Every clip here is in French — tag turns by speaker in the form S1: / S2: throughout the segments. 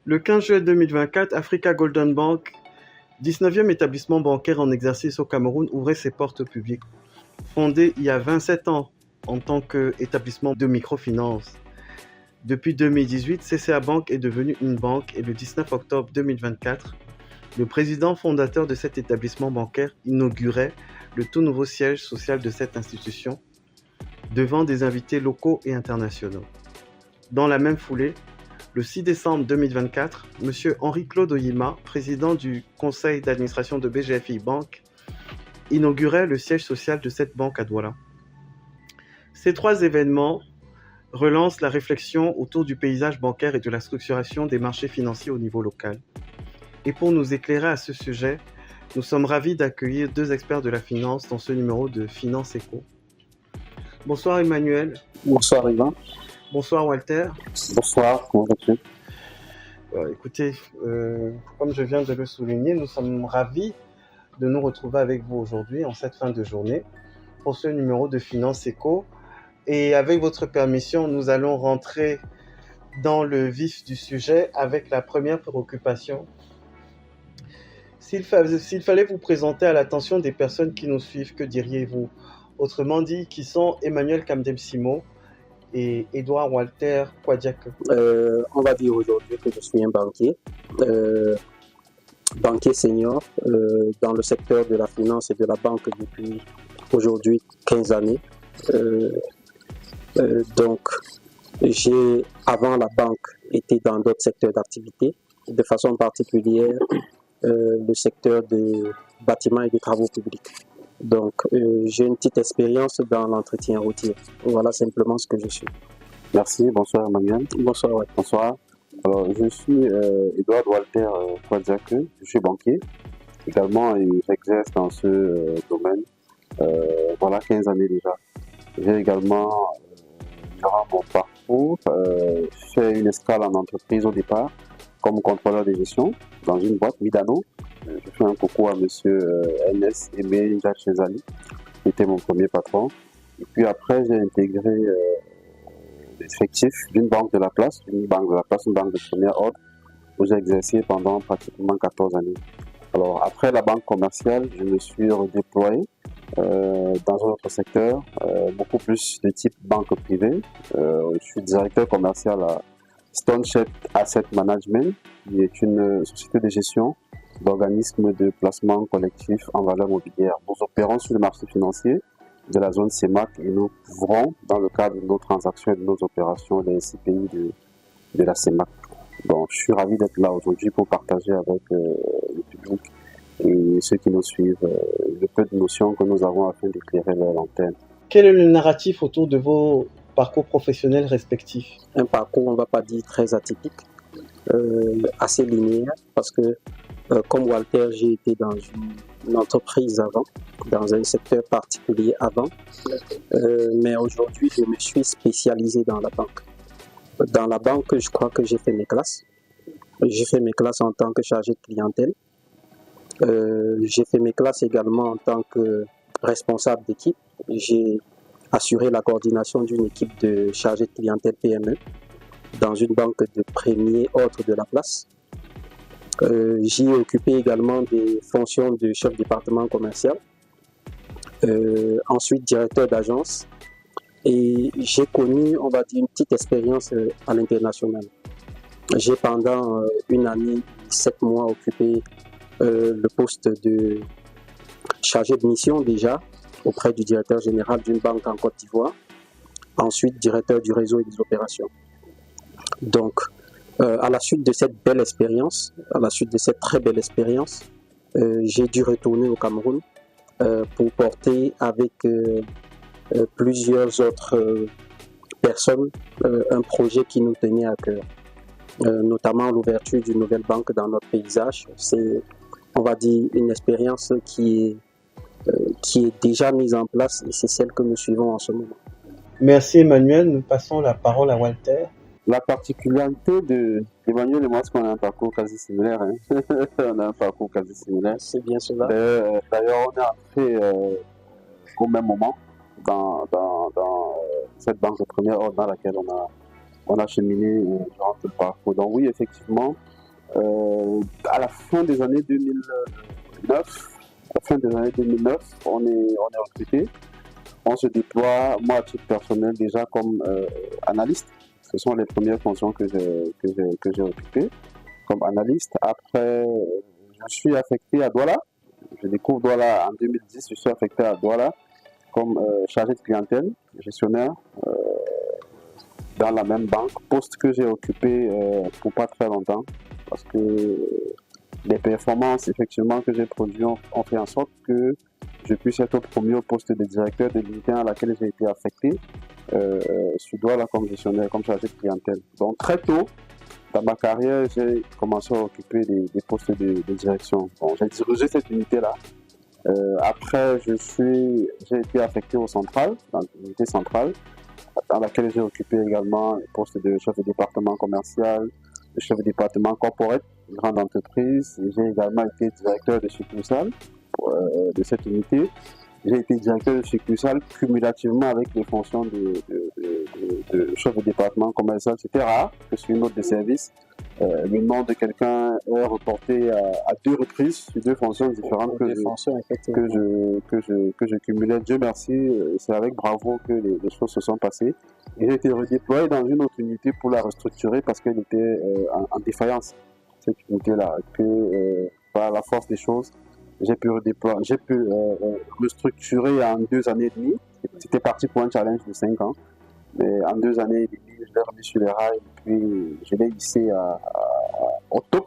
S1: Le 15 juillet 2024, Africa Golden Bank, 19e établissement bancaire en exercice au Cameroun, ouvrait ses portes au public. Fondé il y a 27 ans en tant qu'établissement de microfinance. Depuis 2018, CCA Bank est devenue une banque et le 19 octobre 2024, le président fondateur de cet établissement bancaire inaugurait le tout nouveau siège social de cette institution devant des invités locaux et internationaux. Dans la même foulée, le 6 décembre 2024, M. Henri-Claude Oyima, président du conseil d'administration de BGFI Bank, inaugurait le siège social de cette banque à Douala. Ces trois événements relancent la réflexion autour du paysage bancaire et de la structuration des marchés financiers au niveau local. Et pour nous éclairer à ce sujet, nous sommes ravis d'accueillir deux experts de la finance dans ce numéro de Finance Eco. Bonsoir Emmanuel.
S2: Bonsoir Yvan.
S1: Bonsoir Walter.
S2: Bonsoir, comment vas-tu?
S1: Écoutez, comme je viens de le souligner, nous sommes ravis de nous retrouver avec vous aujourd'hui en cette fin de journée pour ce numéro de Finance Eco. Et avec votre permission, nous allons rentrer dans le vif du sujet avec la première préoccupation. S'il fallait vous présenter à l'attention des personnes qui nous suivent, que diriez-vous? Autrement dit, qui sont Emmanuel Kamdem-Simo et Edouard Walter Kwadiak?
S2: On va dire aujourd'hui que je suis un banquier, banquier senior dans le secteur de la finance et de la banque depuis aujourd'hui 15 années. Donc, j'ai, avant la banque, été dans d'autres secteurs d'activité, de façon particulière le secteur des bâtiments et des travaux publics. Donc, j'ai une petite expérience dans l'entretien routier. Voilà simplement ce que je suis.
S3: Merci, bonsoir Emmanuel.
S2: Bonsoir. Ouais.
S3: Bonsoir. Alors, je suis Edouard Walter Kwadiak, je suis banquier également et j'exerce dans ce domaine voilà 15 années déjà. J'ai également, durant mon parcours, fait une escale en entreprise au départ comme contrôleur de gestion dans une boîte, Midano. Je fais un coucou à monsieur NS Aimé Jacques Chezali, qui était mon premier patron. Et puis après, j'ai intégré l'effectif d'une banque de la place, une banque de premier ordre, où j'ai exercé pendant pratiquement 14 années. Alors après la banque commerciale, je me suis redéployé dans un autre secteur, beaucoup plus de type banque privée. Je suis directeur commercial à Stoneshep Asset Management, qui est une société de gestion d'organismes de placement collectif en valeur mobilière. Nous opérons sur le marché financier de la zone CEMAC et nous couvrons dans le cadre de nos transactions et de nos opérations les SCPI de la CEMAC. Donc, je suis ravi d'être là aujourd'hui pour partager avec le public et ceux qui nous suivent le peu de notions que nous avons afin d'éclairer leur lanterne.
S1: Quel est le narratif autour de vos parcours professionnels respectifs?
S2: Un parcours, on ne va pas dire très atypique, assez linéaire, parce que comme Walter, j'ai été dans une entreprise avant, dans un secteur particulier avant, mais aujourd'hui, je me suis spécialisé dans la banque. Dans la banque, je crois que j'ai fait mes classes. J'ai fait mes classes en tant que chargé de clientèle. J'ai fait mes classes également en tant que responsable d'équipe. J'ai assuré la coordination d'une équipe de chargés de clientèle PME dans une banque de premier ordre de la place. J'y ai occupé également des fonctions de chef de département commercial, ensuite directeur d'agence, et j'ai connu, on va dire, une petite expérience à l'international. J'ai pendant une année, 7 mois occupé le poste de chargé de mission déjà auprès du directeur général d'une banque en Côte d'Ivoire, ensuite directeur du réseau et des opérations. Donc, à la suite de cette belle expérience, à la suite de cette très belle expérience, j'ai dû retourner au Cameroun pour porter avec plusieurs autres personnes un projet qui nous tenait à cœur, notamment l'ouverture d'une nouvelle banque dans notre paysage. C'est, on va dire, une expérience qui est déjà mise en place et c'est celle que nous suivons en ce moment.
S1: Merci Emmanuel, nous passons la parole à Walter.
S3: La particularité d'Emmanuel et moi, c'est qu'on a un parcours quasi similaire. Hein. On a un parcours quasi similaire.
S2: C'est bien cela.
S3: D'ailleurs, on est entré au même moment dans cette banque de premier ordre dans laquelle on a on a cheminé durant tout le parcours. Donc oui, effectivement, à la fin des années 2009, on est recruté. On se déploie, moi à titre personnel déjà comme analyste. Ce sont les premières fonctions que j'ai occupées comme analyste. Après, je suis affecté à Douala. Je découvre Douala en 2010. Je suis affecté à Douala comme chargé de clientèle, gestionnaire dans la même banque. Poste que j'ai occupé pour pas très longtemps parce que les performances effectivement que j'ai produites ont fait en sorte que je puisse être promu au poste de directeur de l'unité à laquelle j'ai été affecté sur Douala comme gestionnaire, comme chargé de clientèle. Donc très tôt dans ma carrière, j'ai commencé à occuper des postes de direction. Bon, j'ai dirigé cette unité-là. Après, j'ai été affecté au central, dans l'unité centrale, dans laquelle j'ai occupé également le poste de chef de département commercial, de chef de département corporate, grande entreprise. J'ai également été directeur de succursale de cette unité. J'ai été directeur de succursale cumulativement avec les fonctions de chef de département commercial. C'était rare que sur une note de service, le nom de quelqu'un est reporté à deux reprises sur deux fonctions différentes que je cumulais. Dieu merci, c'est avec bravoure que les choses se sont passées. Et j'ai été redéployé dans une autre unité pour la restructurer parce qu'elle était en défaillance. Cette unité-là, que par la force des choses, j'ai pu restructurer en 2 années et demie. C'était parti pour un challenge de 5 ans. Mais en 2 années et demie, je l'ai remis sur les rails et puis je l'ai hissé au top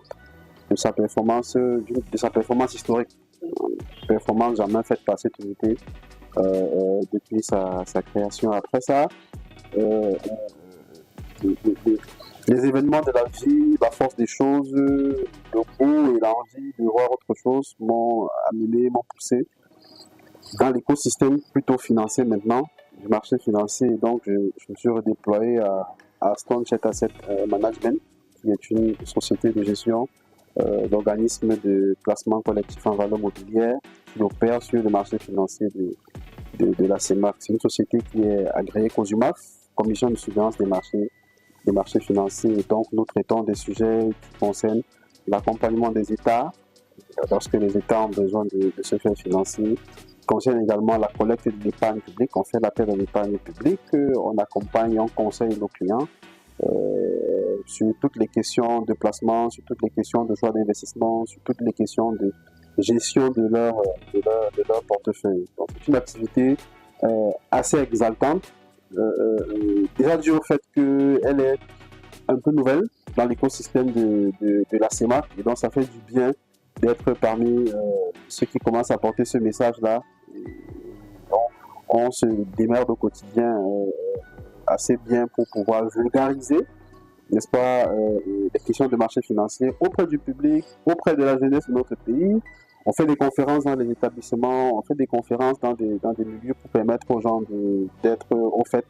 S3: de sa performance historique. Performance jamais faite par cette unité depuis sa création. Après ça, les événements de la vie, la force des choses, le goût et l'envie de voir autre chose m'ont amené, m'ont poussé dans l'écosystème plutôt financier maintenant, du marché financier. Et donc, je me suis redéployé à Stonechat Asset Management, qui est une société de gestion d'organismes de placement collectif en valeur mobilière qui opère sur le marché financier de la CEMAC. C'est une société qui est agréée COSUMAF, Commission de surveillance des marchés financiers. Et donc, nous traitons des sujets qui concernent l'accompagnement des États lorsque les États ont besoin de ce fait financier. Concerne également la collecte de l'épargne publique. On fait l'appel à l'épargne publique, on accompagne, on conseille nos clients sur toutes les questions de placement, sur toutes les questions de choix d'investissement, sur toutes les questions de gestion de leur portefeuille. Donc, c'est une activité assez exaltante. Déjà dû au fait qu'elle est un peu nouvelle dans l'écosystème de la CEMAC, et donc ça fait du bien d'être parmi ceux qui commencent à porter ce message-là. On se démerde au quotidien assez bien pour pouvoir vulgariser, n'est-ce pas, les questions de marché financier auprès du public, auprès de la jeunesse de notre pays. On fait des conférences dans les établissements, on fait des conférences dans des milieux pour permettre aux gens d'être au fait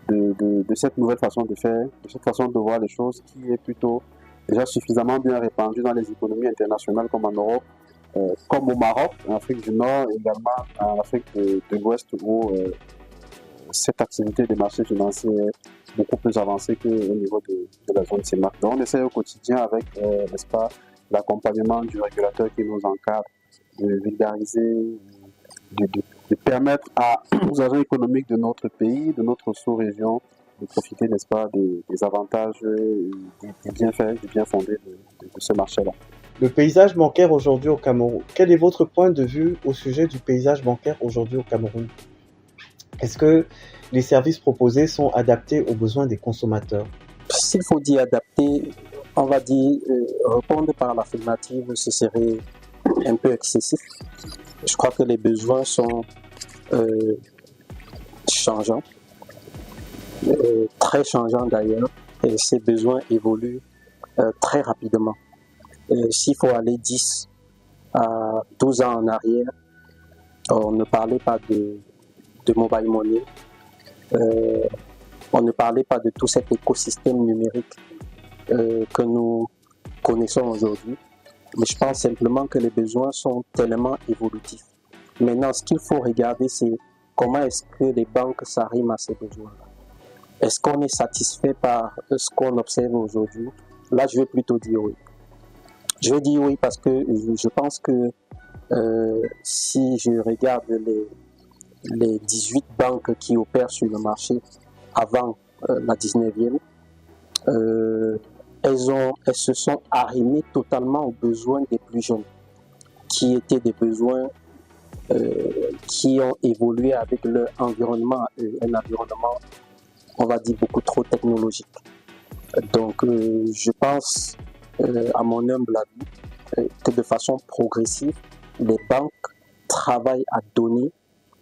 S3: de cette nouvelle façon de faire, de cette façon de voir les choses qui est plutôt déjà suffisamment bien répandue dans les économies internationales comme en Europe, comme au Maroc, en Afrique du Nord, également en Afrique de l'Ouest où cette activité des marchés financiers est beaucoup plus avancée qu'au niveau de la zone CEMAC. Donc on essaie au quotidien avec, n'est-ce pas, l'accompagnement du régulateur qui nous encadre, de vulgariser, de permettre aux agents économiques de notre pays, de notre sous-région, de profiter, n'est-ce pas, des avantages, des bienfaits, du bien fondé de ce marché-là.
S1: Le paysage bancaire aujourd'hui au Cameroun. Quel est votre point de vue au sujet du paysage bancaire aujourd'hui au Cameroun? Est-ce que les services proposés sont adaptés aux besoins des consommateurs?
S2: S'il faut dire adapter, on va dire répondre par l'affirmative, ce serait un peu excessif. Je crois que les besoins sont changeants, très changeants d'ailleurs, et ces besoins évoluent très rapidement. S'il faut aller 10 à 12 ans en arrière, on ne parlait pas de mobile money, on ne parlait pas de tout cet écosystème numérique que nous connaissons aujourd'hui. Mais je pense simplement que les besoins sont tellement évolutifs. Maintenant, ce qu'il faut regarder, c'est comment est-ce que les banques s'arriment à ces besoins-là. Est-ce qu'on est satisfait par ce qu'on observe aujourd'hui? Là, je vais plutôt dire oui. Je vais dire oui parce que je pense que si je regarde les 18 banques qui opèrent sur le marché avant la 19e, elles se sont arrimées totalement aux besoins des plus jeunes, qui étaient des besoins qui ont évolué avec leur environnement, un environnement, on va dire, beaucoup trop technologique. Donc, je pense, à mon humble avis, que de façon progressive, les banques travaillent à donner,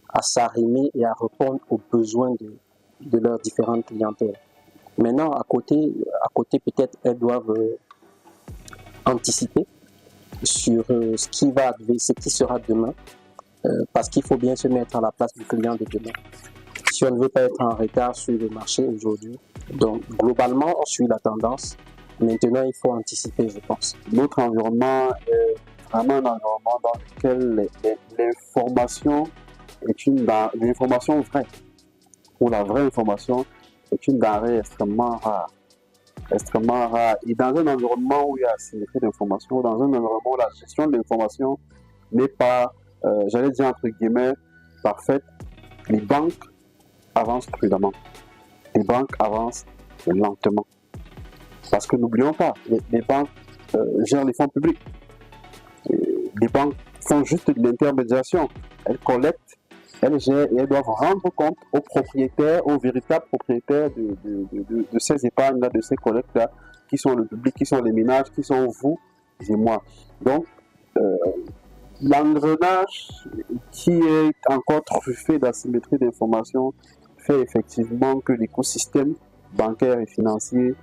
S2: à s'arrimer et à répondre aux besoins de leurs différentes clientèles. Maintenant, à côté peut-être, elles doivent anticiper sur ce qui sera demain, parce qu'il faut bien se mettre à la place du client de demain. Si on ne veut pas être en retard sur le marché aujourd'hui, donc globalement, on suit la tendance. Maintenant, il faut anticiper, je pense.
S3: Notre environnement est vraiment un environnement dans lequel l'information est l'information vraie, ou la vraie information est une denrée extrêmement rare. Extrêmement rare. Et dans un environnement où il y a asymétrie d'information, dans un environnement où la gestion de l'information n'est pas, j'allais dire entre guillemets, parfaite, les banques avancent prudemment. Les banques avancent lentement. Parce que n'oublions pas, les banques gèrent les fonds publics. Les banques font juste de l'intermédiation. Elles collectent, elles gèrent et elles doivent rendre compte aux propriétaires, aux véritables propriétaires de ces épargnes-là, de ces collectes-là, qui sont le public, qui sont les ménages, qui sont vous et moi. Donc, l'engrenage qui est encore truffé d'asymétrie d'information fait effectivement que l'écosystème bancaire et financier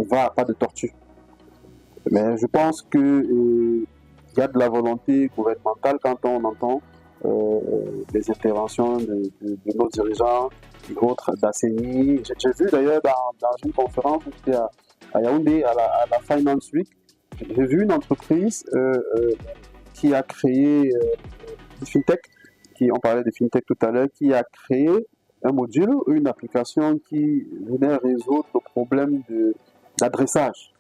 S3: va à pas de tortue. Mais je pense que il y a de la volonté gouvernementale quand on entend les interventions de nos dirigeants et autres d'ACI. J'ai vu d'ailleurs dans une conférence où j'étais à Yaoundé, à la Finance Week, j'ai vu une entreprise qui a créé une fintech, on parlait de fintech tout à l'heure, qui a créé un module, une application qui venait résoudre le problème d'adressage.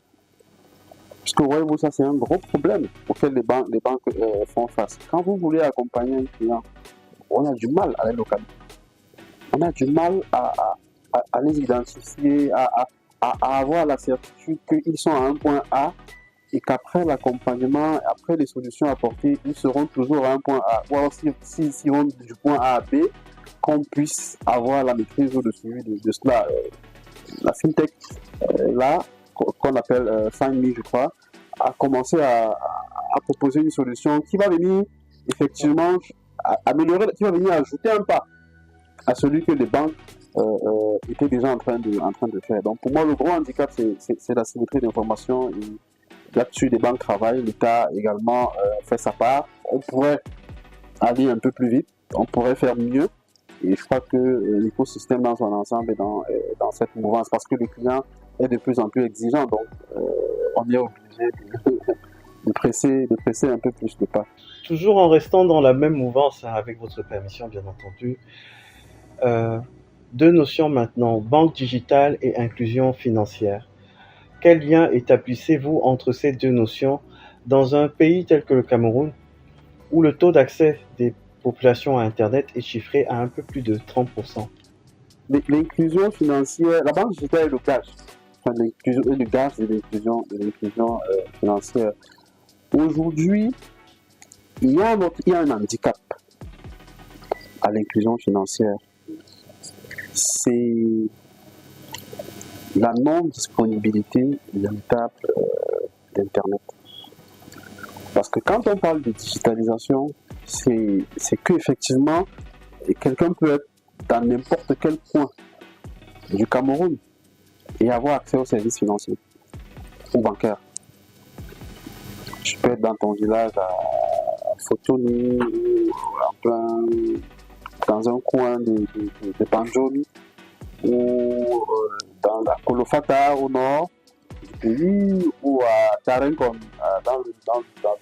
S3: Parce que voyez-vous, ça c'est un gros problème auquel les banques font face. Quand vous voulez accompagner un client, on a du mal à les localiser. On a du mal à les identifier, à avoir la certitude qu'ils sont à un point A et qu'après l'accompagnement, après les solutions apportées, ils seront toujours à un point A. Ou alors s'ils vont du point A à B, qu'on puisse avoir la maîtrise ou le suivi de cela. La fintech, là, qu'on appelle FindMe, je crois, a commencé à proposer une solution qui va venir effectivement améliorer, qui va venir ajouter un pas à celui que les banques étaient déjà en train de faire. Donc pour moi, le gros handicap, c'est la symétrie d'information. Là-dessus, les banques travaillent, l'État également fait sa part. On pourrait aller un peu plus vite, on pourrait faire mieux. Et je crois que l'écosystème dans son ensemble est dans cette mouvance parce que le client est de plus en plus exigeant. Donc, on est obligé de presser un peu plus le pas.
S1: Toujours en restant dans la même mouvance, avec votre permission, bien entendu. Deux notions maintenant, banque digitale et inclusion financière. Quel lien établissez-vous entre ces deux notions dans un pays tel que le Cameroun, où le taux d'accès des populations à Internet est chiffré à un peu plus de 30%?
S3: L'inclusion financière, la banque digitale est le gage. Enfin, l'inclusion est le gage de l'inclusion financière. Aujourd'hui, il y a un handicap à l'inclusion financière. C'est la non-disponibilité véritable d'Internet. Parce que quand on parle de digitalisation, c'est qu'effectivement, quelqu'un peut être dans n'importe quel coin du Cameroun et avoir accès aux services financiers ou bancaires. Tu peux être dans ton village à Fotoni ou dans un coin de Banjoni ou dans la Kolofata au nord du pays ou à Tarenkon dans le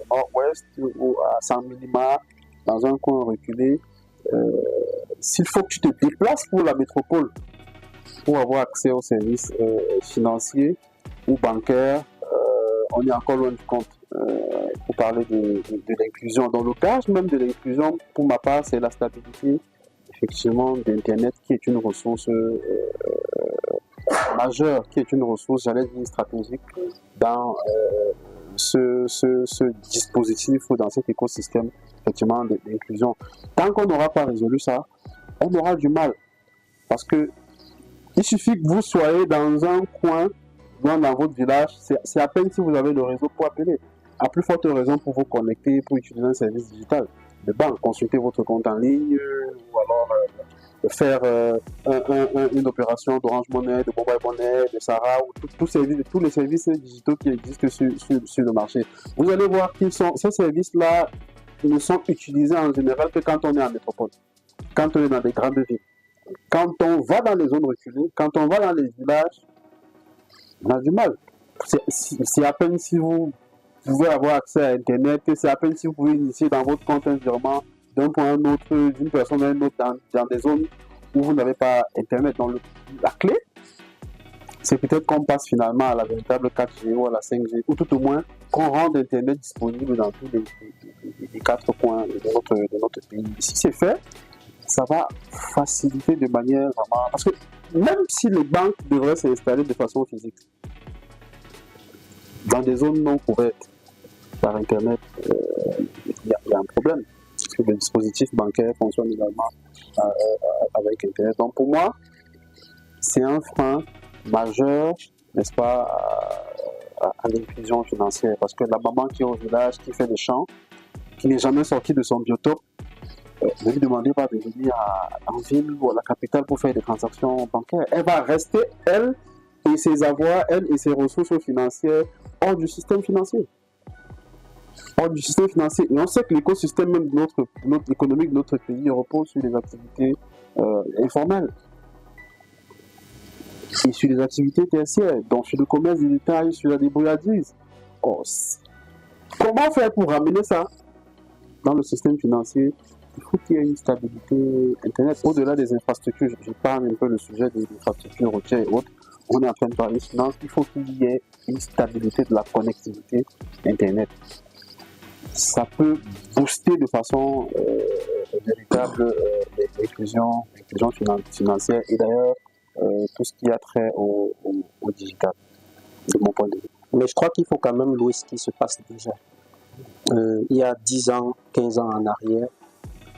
S3: nord-ouest ou à San Minima dans un coin reculé. S'il faut que tu te déplaces pour la métropole pour avoir accès aux services financiers ou bancaires, on est encore loin du compte. Pour parler de l'inclusion. Dans le cas même de l'inclusion, pour ma part, c'est la stabilité effectivement d'Internet qui est une ressource majeure, qui est une ressource, j'allais dire, stratégique dans ce dispositif ou dans cet écosystème effectivement d'inclusion. Tant qu'on n'aura pas résolu ça, on aura du mal. Parce que il suffit que vous soyez dans un coin, dans votre village, c'est à peine si vous avez le réseau pour appeler. À plus forte raison pour vous connecter, pour utiliser un service digital de banque, consulter votre compte en ligne ou alors faire une opération d'Orange Money, de Mobile Money, de Sarah ou tous les services digitaux qui existent sur le marché. Vous allez voir que ces services-là ne sont utilisés en général que quand on est en métropole, quand on est dans des grandes villes. Quand on va dans les zones reculées, quand on va dans les villages, on a du mal. C'est à peine si vous pouvez avoir accès à Internet, c'est à peine si vous pouvez initier dans votre compte un virement d'un point à un autre, d'une personne à une autre, dans des zones où vous n'avez pas Internet. Donc la clé, c'est peut-être qu'on passe finalement à la véritable 4G ou à la 5G, ou tout au moins qu'on rende Internet disponible dans tous les quatre coins de notre pays. Si c'est fait, ça va faciliter de manière vraiment... Parce que même si les banques devraient s'installer de façon physique, dans des zones non couvertes par Internet, il y a un problème. Parce que le dispositif bancaire fonctionne également avec Internet. Donc pour moi, c'est un frein majeur, n'est-ce pas, à l'inclusion financière. Parce que la maman qui est au village, qui fait des champs, qui n'est jamais sortie de son biotope, ne lui demandez pas de venir en ville ou à la capitale pour faire des transactions bancaires. Elle va rester, elle et ses avoirs, elle et ses ressources financières hors du système financier. Hors du système financier. Et on sait que l'écosystème même de notre économique de notre pays repose sur les activités informelles. Et sur les activités tertiaires, donc sur le commerce du détail, sur la débrouillardise. Oh, comment faire pour ramener ça dans le système financier? Il faut qu'il y ait une stabilité Internet. Au-delà des infrastructures, je parle un peu le sujet des infrastructures routières et autres, on est en train de parler de finance, il faut qu'il y ait une stabilité de la connectivité Internet. Ça peut booster de façon véritable l'inclusion financière et d'ailleurs tout ce qui a trait au digital, de mon point de vue.
S2: Mais je crois qu'il faut quand même louer ce qui se passe déjà. Il y a 10 ans, 15 ans en arrière,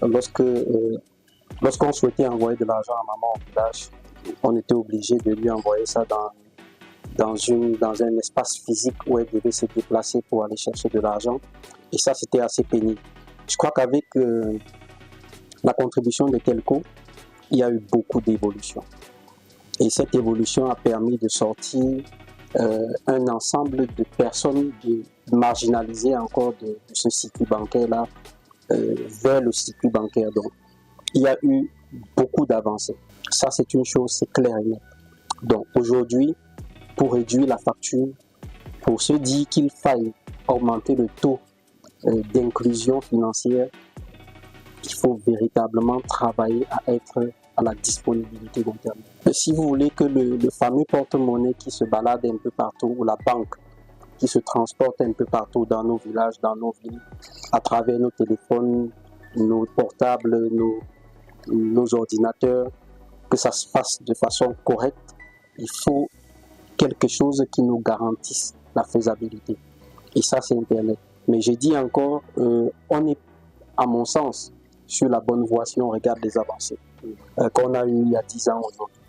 S2: lorsqu'on souhaitait envoyer de l'argent à maman au village, on était obligé de lui envoyer ça dans un espace physique où elle devait se déplacer pour aller chercher de l'argent. Et ça, c'était assez pénible. Je crois qu'avec la contribution de Telco, il y a eu beaucoup d'évolution. Et cette évolution a permis de sortir un ensemble de personnes marginalisées encore de ce circuit bancaire-là vers le circuit bancaire. Donc, il y a eu beaucoup d'avancées. Ça, c'est une chose, c'est clair et net. Donc, aujourd'hui, pour réduire la facture, pour se dire qu'il faille augmenter le taux d'inclusion financière, il faut véritablement travailler à être à la disponibilité d'Internet. Si vous voulez que le fameux porte-monnaie qui se balade un peu partout, ou la banque qui se transporte un peu partout dans nos villages, dans nos villes, à travers nos téléphones, nos portables, nos ordinateurs, que ça se fasse de façon correcte, il faut quelque chose qui nous garantisse la faisabilité. Et ça, c'est Internet. Mais j'ai dit encore, on est, à mon sens, sur la bonne voie si on regarde les avancées qu'on a eues il y a 10 ans aujourd'hui.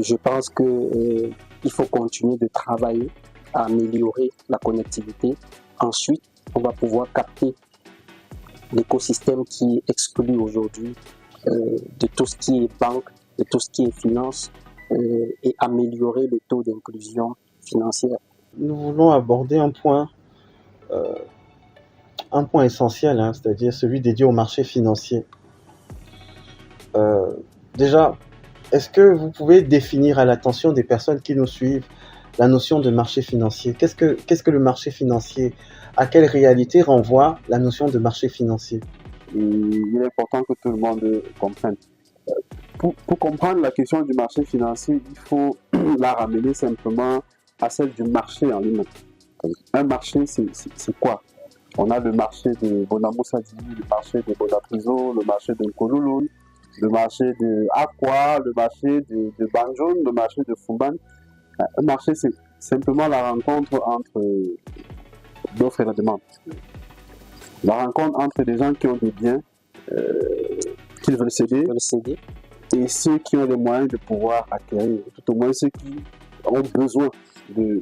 S2: Je pense qu'il faut continuer de travailler à améliorer la connectivité. Ensuite, on va pouvoir capter l'écosystème qui est exclu aujourd'hui de tout ce qui est banque, de tout ce qui est finance et améliorer le taux d'inclusion financière.
S1: Nous voulons aborder un point essentiel, c'est-à-dire celui dédié au marché financier. Déjà, est-ce que vous pouvez définir à l'attention des personnes qui nous suivent la notion de marché financier? Qu'est-ce que le marché financier? À quelle réalité renvoie la notion de marché financier?
S3: Il est important que tout le monde comprenne. pour comprendre la question du marché financier, il faut la ramener simplement à celle du marché en lui-même. Un marché, c'est quoi? On a le marché de Bonamo Sadi, le marché de Bonapriso, le marché de Nkololon, le marché de Aqua, le marché de Banjon, le marché de Fumban. Un marché, c'est simplement la rencontre entre l'offre et la demande. La rencontre entre des gens qui ont des biens qu'ils veulent céder et ceux qui ont les moyens de pouvoir acquérir, tout au moins ceux qui ont besoin de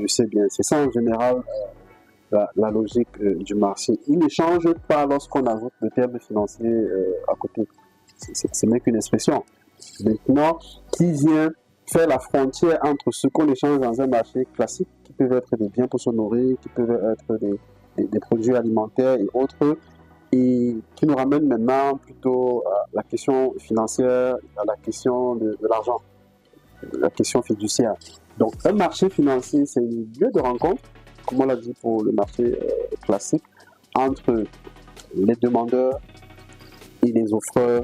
S3: ces biens. C'est ça en général la logique du marché. Il ne change pas lorsqu'on ajoute le terme financier à côté. C'est même qu'une expression. Maintenant, qui vient faire la frontière entre ce qu'on échange dans un marché classique, qui peuvent être des biens pour se nourrir, qui peuvent être des produits alimentaires et autres, et qui nous ramène maintenant plutôt à la question financière, à la question de l'argent, la question fiduciaire. Donc, un marché financier, c'est un lieu de rencontre, comme on l'a dit pour le marché classique, entre les demandeurs et les offreurs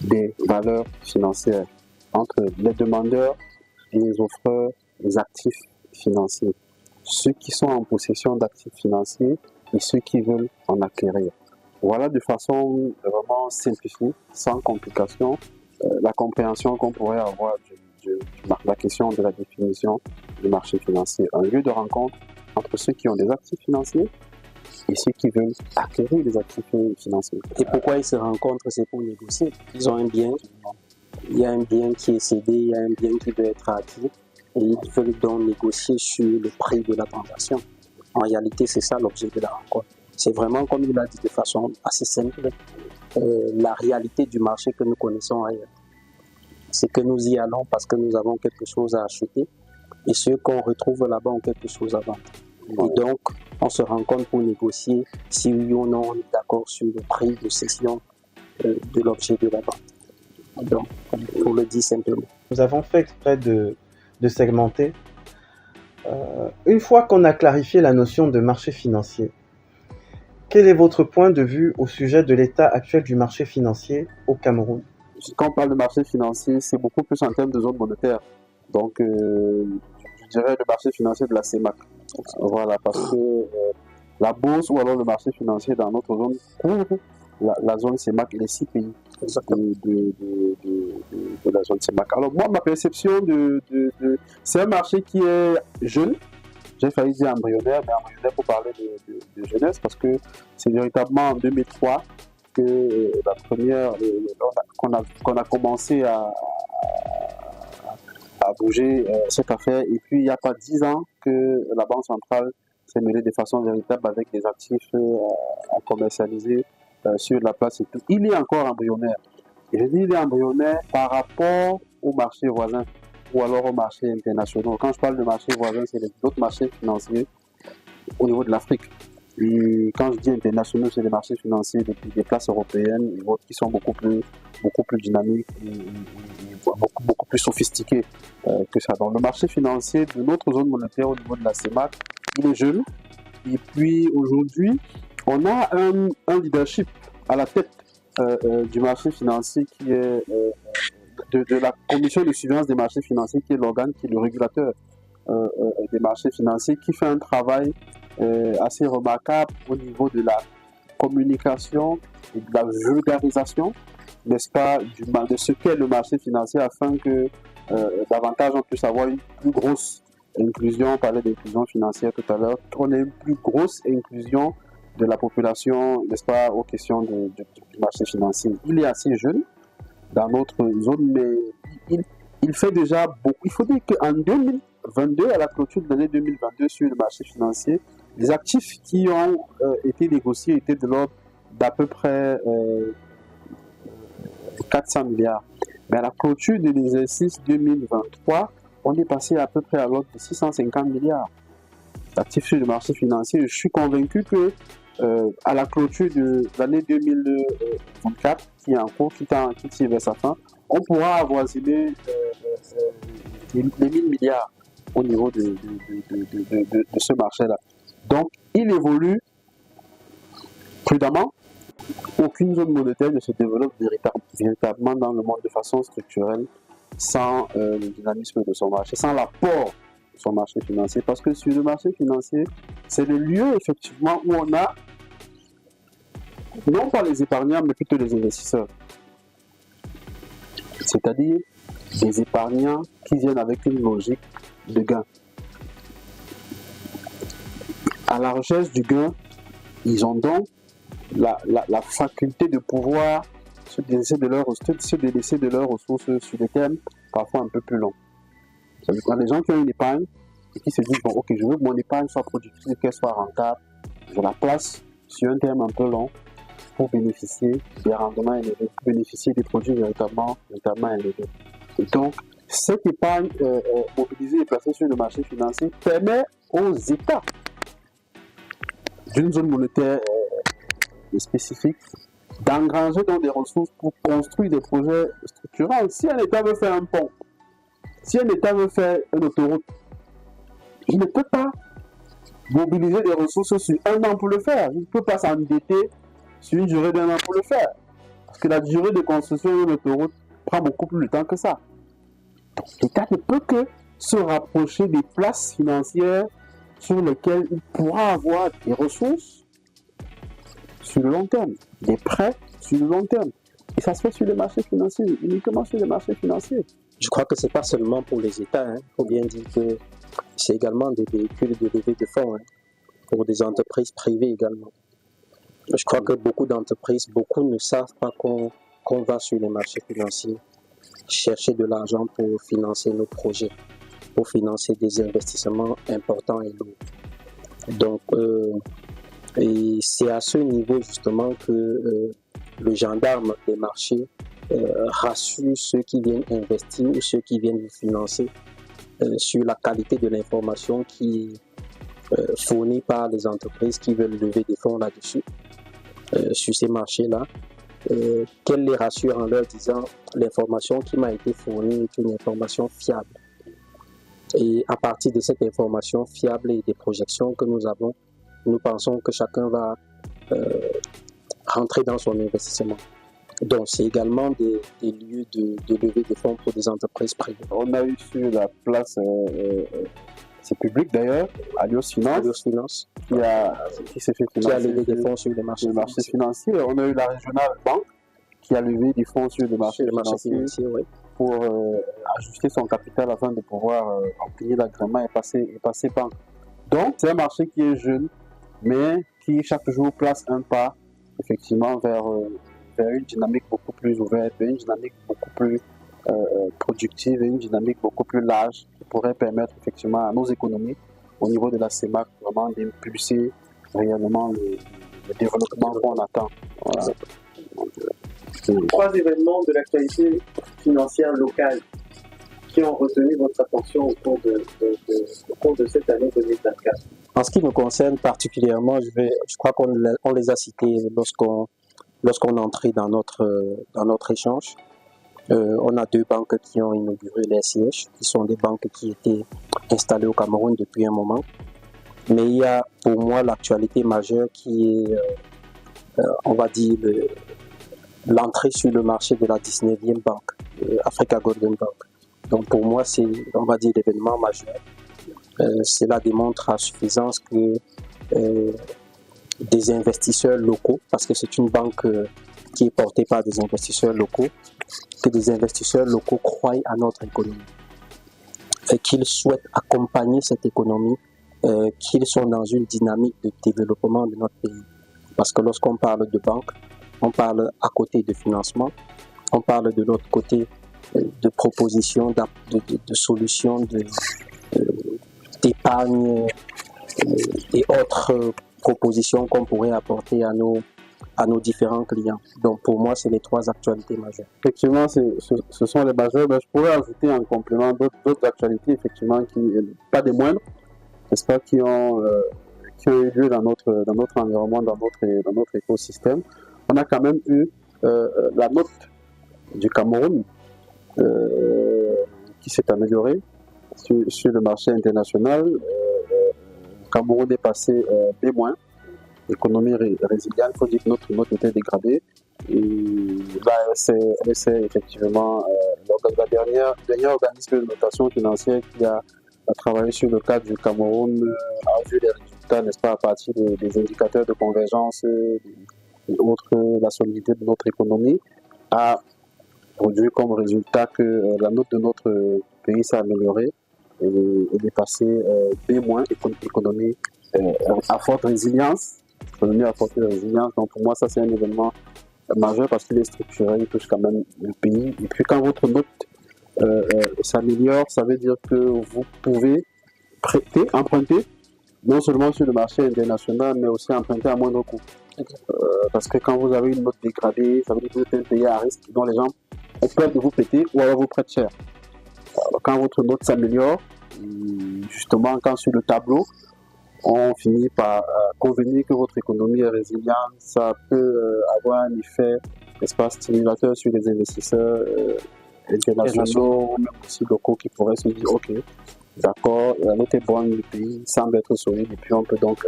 S3: des valeurs financières, entre les demandeurs et les offreurs des actifs financiers, ceux qui sont en possession d'actifs financiers et ceux qui veulent en acquérir. Voilà de façon vraiment simplifiée, sans complication, la compréhension qu'on pourrait avoir de la question de la définition du marché financier. Un lieu de rencontre entre ceux qui ont des actifs financiers et ceux qui veulent acquérir des actifs financiers.
S2: Et pourquoi ils se rencontrent? C'est pour négocier. Ils ont un bien, il y a un bien qui est cédé, il y a un bien qui veut être acquis, et ils veulent donc négocier sur le prix de la transaction. En réalité, c'est ça l'objet de la rencontre. C'est vraiment, comme il l'a dit de façon assez simple, la réalité du marché que nous connaissons ailleurs. C'est que nous y allons parce que nous avons quelque chose à acheter, et ceux qu'on retrouve là-bas ont quelque chose à vendre. Et donc, on se rencontre pour négocier si oui ou non on est d'accord sur le prix de cession de l'objet de la vente. Donc, pour le dire simplement.
S1: Nous avons fait exprès de segmenter. Une fois qu'on a clarifié la notion de marché financier, quel est votre point de vue au sujet de l'état actuel du marché financier au Cameroun?
S3: Quand on parle de marché financier, c'est beaucoup plus en termes de zone monétaire. Donc, je dirais le marché financier de la CEMAC. Voilà, parce que la bourse ou alors le marché financier dans notre zone couvre la zone CEMAC et les 6 pays de la zone CEMAC. Alors moi, ma perception c'est un marché qui est jeune. J'ai failli dire embryonnaire, mais embryonnaire pour parler de jeunesse, parce que c'est véritablement en 2003 que la première, qu'on a commencé à bouger cette affaire. Et puis, il n'y a pas 10 ans que la Banque centrale s'est mêlée de façon véritable avec des actifs à commercialiser sur la place et tout. Il est encore embryonnaire. Et je dis il est embryonnaire par rapport au marché voisin ou alors au marché international. Quand je parle de marché voisin, c'est les autres marchés financiers au niveau de l'Afrique. Et quand je dis international, c'est les marchés financiers des places européennes et autres qui sont beaucoup plus dynamiques et beaucoup plus sophistiqués que ça. Donc le marché financier de notre zone monétaire au niveau de la CEMAC, il est jeune. Et puis aujourd'hui, on a un leadership à la tête du marché financier qui est de la commission de surveillance des marchés financiers, qui est l'organe, qui est le régulateur des marchés financiers, qui fait un travail assez remarquable au niveau de la communication et de la vulgarisation, n'est-ce pas, de ce qu'est le marché financier, afin que davantage on puisse avoir une plus grosse inclusion. On parlait d'inclusion financière tout à l'heure, qu'on ait une plus grosse inclusion de la population, n'est-ce pas, aux questions du marché financier. Il est assez jeune dans notre zone, mais il fait déjà beaucoup. Il faut dire qu'en 2022, à la clôture de l'année 2022 sur le marché financier, les actifs qui ont été négociés étaient de l'ordre d'à peu près 400 milliards. Mais à la clôture de l'exercice 2023, on est passé à peu près à l'ordre de 650 milliards d'actifs sur le marché financier. Je suis convaincu que à la clôture de l'année 2024, qui est en cours, qui tire vers sa fin, on pourra avoisiner les 1000 milliards au niveau de ce marché-là. Donc, il évolue prudemment, aucune zone monétaire ne se développe véritablement dans le monde de façon structurelle sans le dynamisme de son marché, sans l'apport de son marché financier. Parce que sur le marché financier, c'est le lieu effectivement où on a non pas les épargnants, mais plutôt les investisseurs. C'est-à-dire des épargnants qui viennent avec une logique de gain. À la recherche du gain, ils ont donc la faculté de pouvoir se délaisser de leurs ressources sur des thèmes parfois un peu plus longs. Ça veut dire les gens qui ont une épargne et qui se disent, bon, ok, je veux que mon épargne soit productive, qu'elle soit rentable, je la place sur un terme un peu long pour bénéficier des rendements élevés, pour bénéficier des produits véritablement élevés. Et donc, cette épargne mobilisée et placée sur le marché financier permet aux États d'une zone monétaire spécifique d'engranger dans des ressources pour construire des projets structurants. Si un État veut faire un pont, si un État veut faire une autoroute, il ne peut pas mobiliser des ressources sur un an pour le faire. Il ne peut pas s'endetter sur une durée d'un an pour le faire. Parce que la durée de construction d'une autoroute prend beaucoup plus de temps que ça. Donc l'État ne peut que se rapprocher des places financières sur lesquelles il pourra avoir des ressources sur le long terme, des prêts sur le long terme. Et ça se fait sur les marchés financiers, uniquement sur les marchés financiers.
S2: Je crois que ce n'est pas seulement pour les États. Il faut bien dire que c'est également des véhicules de levée de fonds pour des entreprises privées également. Je crois que beaucoup d'entreprises, ne savent pas qu'on va sur les marchés financiers chercher de l'argent pour financer nos projets, pour financer des investissements importants et lourds. Donc, et c'est à ce niveau justement que le gendarme des marchés rassure ceux qui viennent investir ou ceux qui viennent vous financer sur la qualité de l'information qui est fournie par les entreprises qui veulent lever des fonds là-dessus, sur ces marchés-là. Qu'elle les rassure en leur disant l'information qui m'a été fournie est une information fiable. Et à partir de cette information fiable et des projections que nous avons, nous pensons que chacun va rentrer dans son investissement. Donc, c'est également des lieux de levée de fonds pour des entreprises privées.
S3: On a eu sur la place, c'est public d'ailleurs, Alios Finance, qui s'est fait financer,
S2: qui a levé des fonds sur les marchés
S3: financiers. On a eu la Régionale Banque qui a levé des fonds sur les marchés financiers
S2: oui,
S3: pour ajuster son capital afin de pouvoir obtenir l'agrément et passer banque. Donc, c'est un marché qui est jeune, mais qui chaque jour place un pas effectivement vers une dynamique beaucoup plus ouverte, vers une dynamique beaucoup plus productive et une dynamique beaucoup plus large qui pourrait permettre effectivement à nos économies, au niveau de la CEMAC, vraiment d'impulser réellement le développement qu'on attend. Voilà.
S1: Trois événements de l'actualité financière locale qui ont retenu votre attention au cours de cette année 2024.
S2: En ce qui nous concerne particulièrement, je crois qu'on les a cités lorsqu'on est entré dans notre échange. On a deux banques qui ont inauguré les sièges, qui sont des banques qui étaient installées au Cameroun depuis un moment. Mais il y a pour moi l'actualité majeure qui est, on va dire, l'entrée sur le marché de la 19e banque, Africa Golden Bank. Donc pour moi, c'est, on va dire, l'événement majeur. Cela démontre à suffisance que des investisseurs locaux, parce que c'est une banque qui est portée par des investisseurs locaux, que des investisseurs locaux croient à notre économie, et qu'ils souhaitent accompagner cette économie, qu'ils sont dans une dynamique de développement de notre pays. Parce que lorsqu'on parle de banque, on parle à côté de financement, on parle de l'autre côté de propositions, de solutions, d'épargne et autres propositions qu'on pourrait apporter à nos différents clients. Donc pour moi, c'est les trois actualités majeures.
S3: Effectivement, ce sont les majeures, mais je pourrais ajouter en complément d'autres actualités, effectivement, qui pas des moindres, n'est-ce pas, qui ont eu lieu dans notre environnement, dans notre écosystème. On a quand même eu la note du Cameroun qui s'est améliorée sur le marché international. Le Cameroun est passé B-, économie résiliente, il faut dire que notre note était dégradée. Et là, elle s'est effectivement, la dernier organisme de notation financière qui a travaillé sur le cadre du Cameroun a vu les résultats, n'est-ce pas, à partir des indicateurs de convergence et autres, la solidité de notre économie, a produit comme résultat que la note de notre pays s'est améliorée et est passée B-, économie à forte résilience. Économie à forte résilience, donc pour moi, ça c'est un événement majeur parce qu'il est structurel, il touche quand même le pays. Et puis quand votre note s'améliore, ça veut dire que vous pouvez emprunter, non seulement sur le marché international, mais aussi emprunter à moindre coût. Parce que quand vous avez une note dégradée, ça veut dire que vous êtes un pays à risque dont les gens ont peur de vous péter ou alors vous prêtent cher. Alors, quand votre note s'améliore, justement quand sur le tableau, on finit par convenir que votre économie est résiliente, ça peut avoir un effet, n'est-ce pas, stimulateur sur les investisseurs internationaux ou même aussi locaux qui pourraient se dire ok, d'accord, la note est bonne, le pays semble être solide et puis on peut donc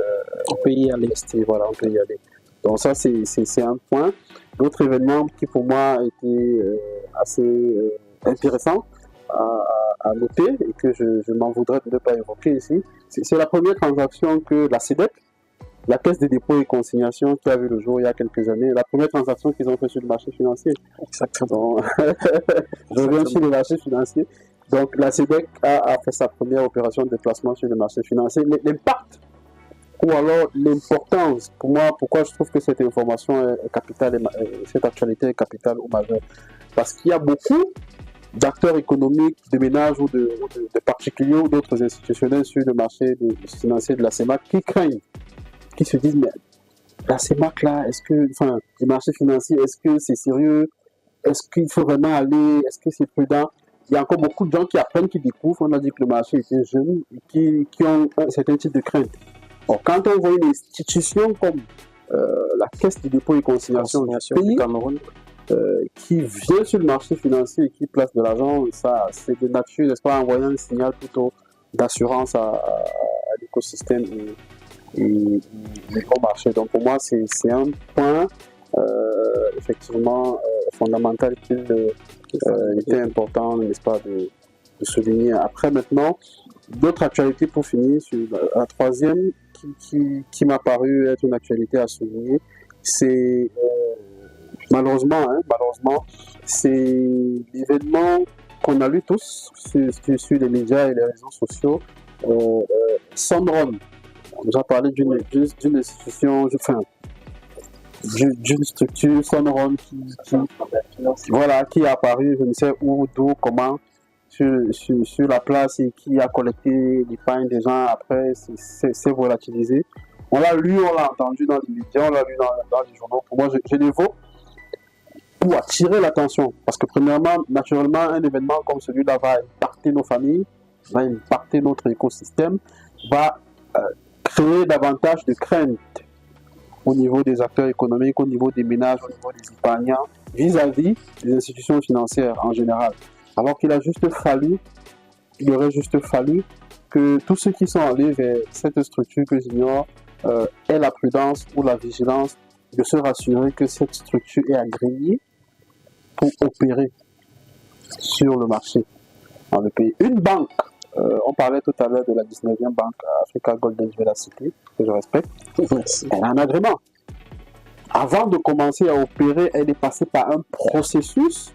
S2: On peut y aller.
S3: voilà, on peut y aller. Donc ça c'est un point. L'autre événement qui pour moi a été assez intéressant à noter et que je m'en voudrais de ne pas évoquer ici, c'est la première transaction que la CEDEC, la Caisse des dépôts et consignations qui a vu le jour il y a quelques années, la première transaction qu'ils ont fait sur le marché financier.
S2: Exactement.
S3: Je reviens sur le marché financier. Donc la CEDEC a fait sa première opération de placement sur le marché financier. L'impact ou alors l'importance, pour moi, pourquoi je trouve que cette information est capitale, cette actualité est capitale ou majeure, parce qu'il y a beaucoup d'acteurs économiques, de ménages ou de particuliers ou d'autres institutionnels sur le marché financier de la CEMAC qui craignent, qui se disent mais la CEMAC là, les marchés financiers, est-ce que c'est sérieux, est-ce qu'il faut vraiment aller, est-ce que c'est prudent? Il y a encore beaucoup de gens qui apprennent, qui découvrent, on a dit que le marché était jeune et qui ont un certain type de crainte. Or, quand on voit une institution comme la Caisse des dépôts et consignations du Cameroun, qui vient sur le marché financier et qui place de l'argent, ça c'est de nature, n'est-ce pas, envoyer un signal plutôt d'assurance à l'écosystème et au marché. Donc pour moi c'est un point effectivement fondamental qu'il était important, n'est-ce pas, de souligner. Après maintenant, d'autres actualités pour finir, sur la troisième qui m'a paru être une actualité à souligner, c'est malheureusement, c'est l'événement qu'on a lu tous sur les médias et les réseaux sociaux. Sunrun, on nous a parlé d'une institution, d'une structure, Sunrun, qui est apparue, je ne sais où, d'où, comment, sur la place et qui a collecté l'épargne des gens après, c'est volatilisé. On l'a lu, on l'a entendu dans les médias, on l'a lu dans les journaux. Pour moi, je l'évoque pour attirer l'attention. Parce que premièrement, naturellement, un événement comme celui-là va impacter nos familles, va impacter notre écosystème, va créer davantage de crainte au niveau des acteurs économiques, au niveau des ménages, au niveau des épargnants, vis-à-vis des institutions financières en général. Alors qu'il aurait juste fallu que tous ceux qui sont allés vers cette structure que j'ignore aient la prudence ou la vigilance de se rassurer que cette structure est agréée pour opérer sur le marché dans le pays. Une banque, on parlait tout à l'heure de la 19e banque Africa Golden, je vais la citer, que je respecte, elle a un agrément. Avant de commencer à opérer, elle est passée par un processus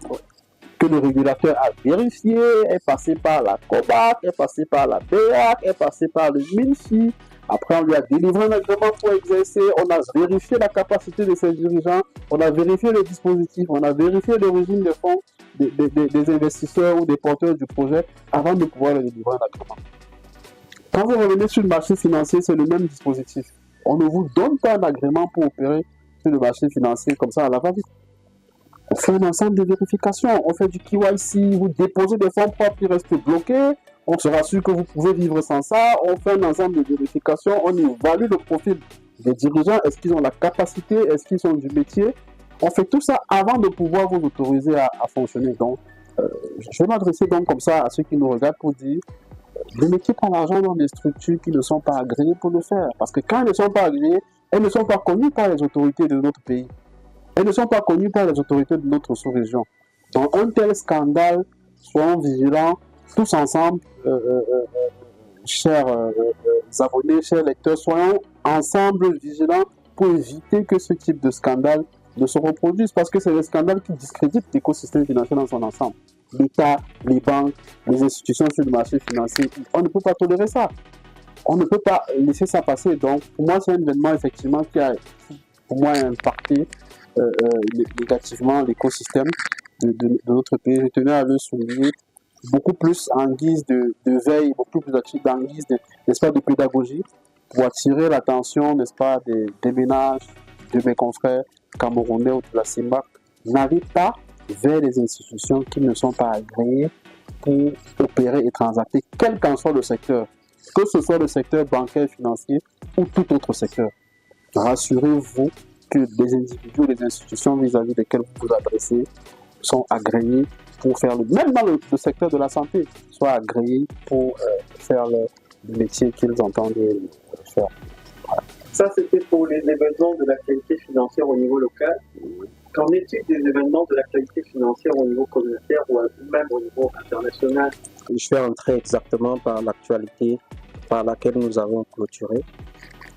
S3: que le régulateur a vérifié, est passé par la COBAC, est passé par la BEAC, est passé par le MINFI. Après, on lui a délivré un agrément pour exercer, on a vérifié la capacité de ses dirigeants, on a vérifié le dispositif, on a vérifié l'origine des fonds des investisseurs ou des porteurs du projet avant de pouvoir le délivrer un agrément. Quand vous revenez sur le marché financier, c'est le même dispositif. On ne vous donne pas un agrément pour opérer sur le marché financier comme ça à la va-vite. On fait un ensemble de vérifications, on fait du KYC, vous déposez des fonds propres qui restent bloqués, on se rassure que vous pouvez vivre sans ça, on fait un ensemble de vérifications, on évalue le profil des dirigeants, est-ce qu'ils ont la capacité, est-ce qu'ils sont du métier. On fait tout ça avant de pouvoir vous autoriser à fonctionner. Donc, je vais m'adresser donc comme ça à ceux qui nous regardent pour dire ne mettez pas l'argent dans des structures qui ne sont pas agréées pour le faire. Parce que quand elles ne sont pas agréées, elles ne sont pas connues par les autorités de notre pays. Elles ne sont pas connues par les autorités de notre sous-région. Dans un tel scandale, soyons vigilants, tous ensemble, chers abonnés, chers lecteurs, soyons ensemble vigilants pour éviter que ce type de scandale ne se reproduise, parce que c'est le scandale qui discrédite l'écosystème financier dans son ensemble. L'État, les banques, les institutions sur le marché financier, on ne peut pas tolérer ça. On ne peut pas laisser ça passer. Donc, pour moi, c'est un événement effectivement qui a, pour moi, impacté négativement l'écosystème de notre pays. Je tenais à le souligner beaucoup plus en guise de veille, beaucoup plus en guise n'est-ce pas, de pédagogie, pour attirer l'attention, n'est-ce pas, des ménages, de mes confrères camerounais ou de la CIMAC. N'allez pas vers les institutions qui ne sont pas agréées pour opérer et transacter, quel qu'en soit le secteur, que ce soit le secteur bancaire, financier ou tout autre secteur. Rassurez-vous que les individus, les institutions vis-à-vis desquelles vous vous adressez sont agréés pour faire même dans le secteur de la santé, soient agréés pour faire le métier qu'ils entendent faire.
S1: Voilà. Ça, c'était pour les événements de l'actualité financière au niveau local. Qu'en est-il des événements de l'actualité financière au niveau communautaire ou même au niveau international?
S2: Je vais entrer exactement par l'actualité par laquelle nous avons clôturé.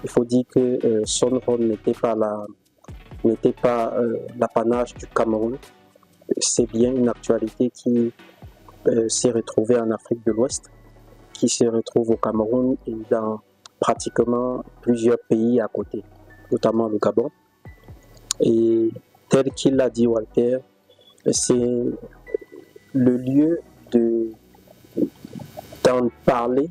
S2: Il faut dire que Son Rhône n'était pas l'apanage du Cameroun. C'est bien une actualité qui s'est retrouvée en Afrique de l'Ouest, qui se retrouve au Cameroun et dans pratiquement plusieurs pays à côté, notamment le Gabon. Et tel qu'il l'a dit Walter, c'est le lieu d'en parler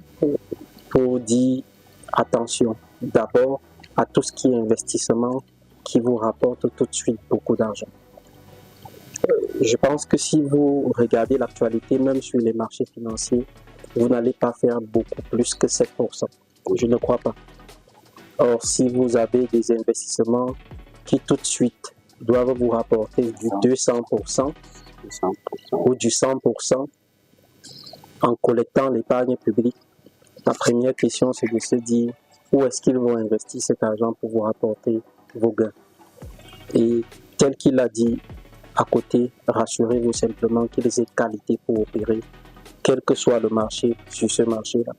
S2: pour dire attention d'abord à tout ce qui est investissement qui vous rapporte tout de suite beaucoup d'argent. Je pense que si vous regardez l'actualité, même sur les marchés financiers, vous n'allez pas faire beaucoup plus que 7%. Je ne crois pas. Or, si vous avez des investissements qui tout de suite doivent vous rapporter du 200% ou du 100% en collectant l'épargne publique, la première question, c'est de se dire où est-ce qu'ils vont investir cet argent pour vous rapporter vos gains. Et tel qu'il l'a dit à côté, rassurez-vous simplement qu'ils aient qualité pour opérer, quel que soit le marché sur ce marché-là.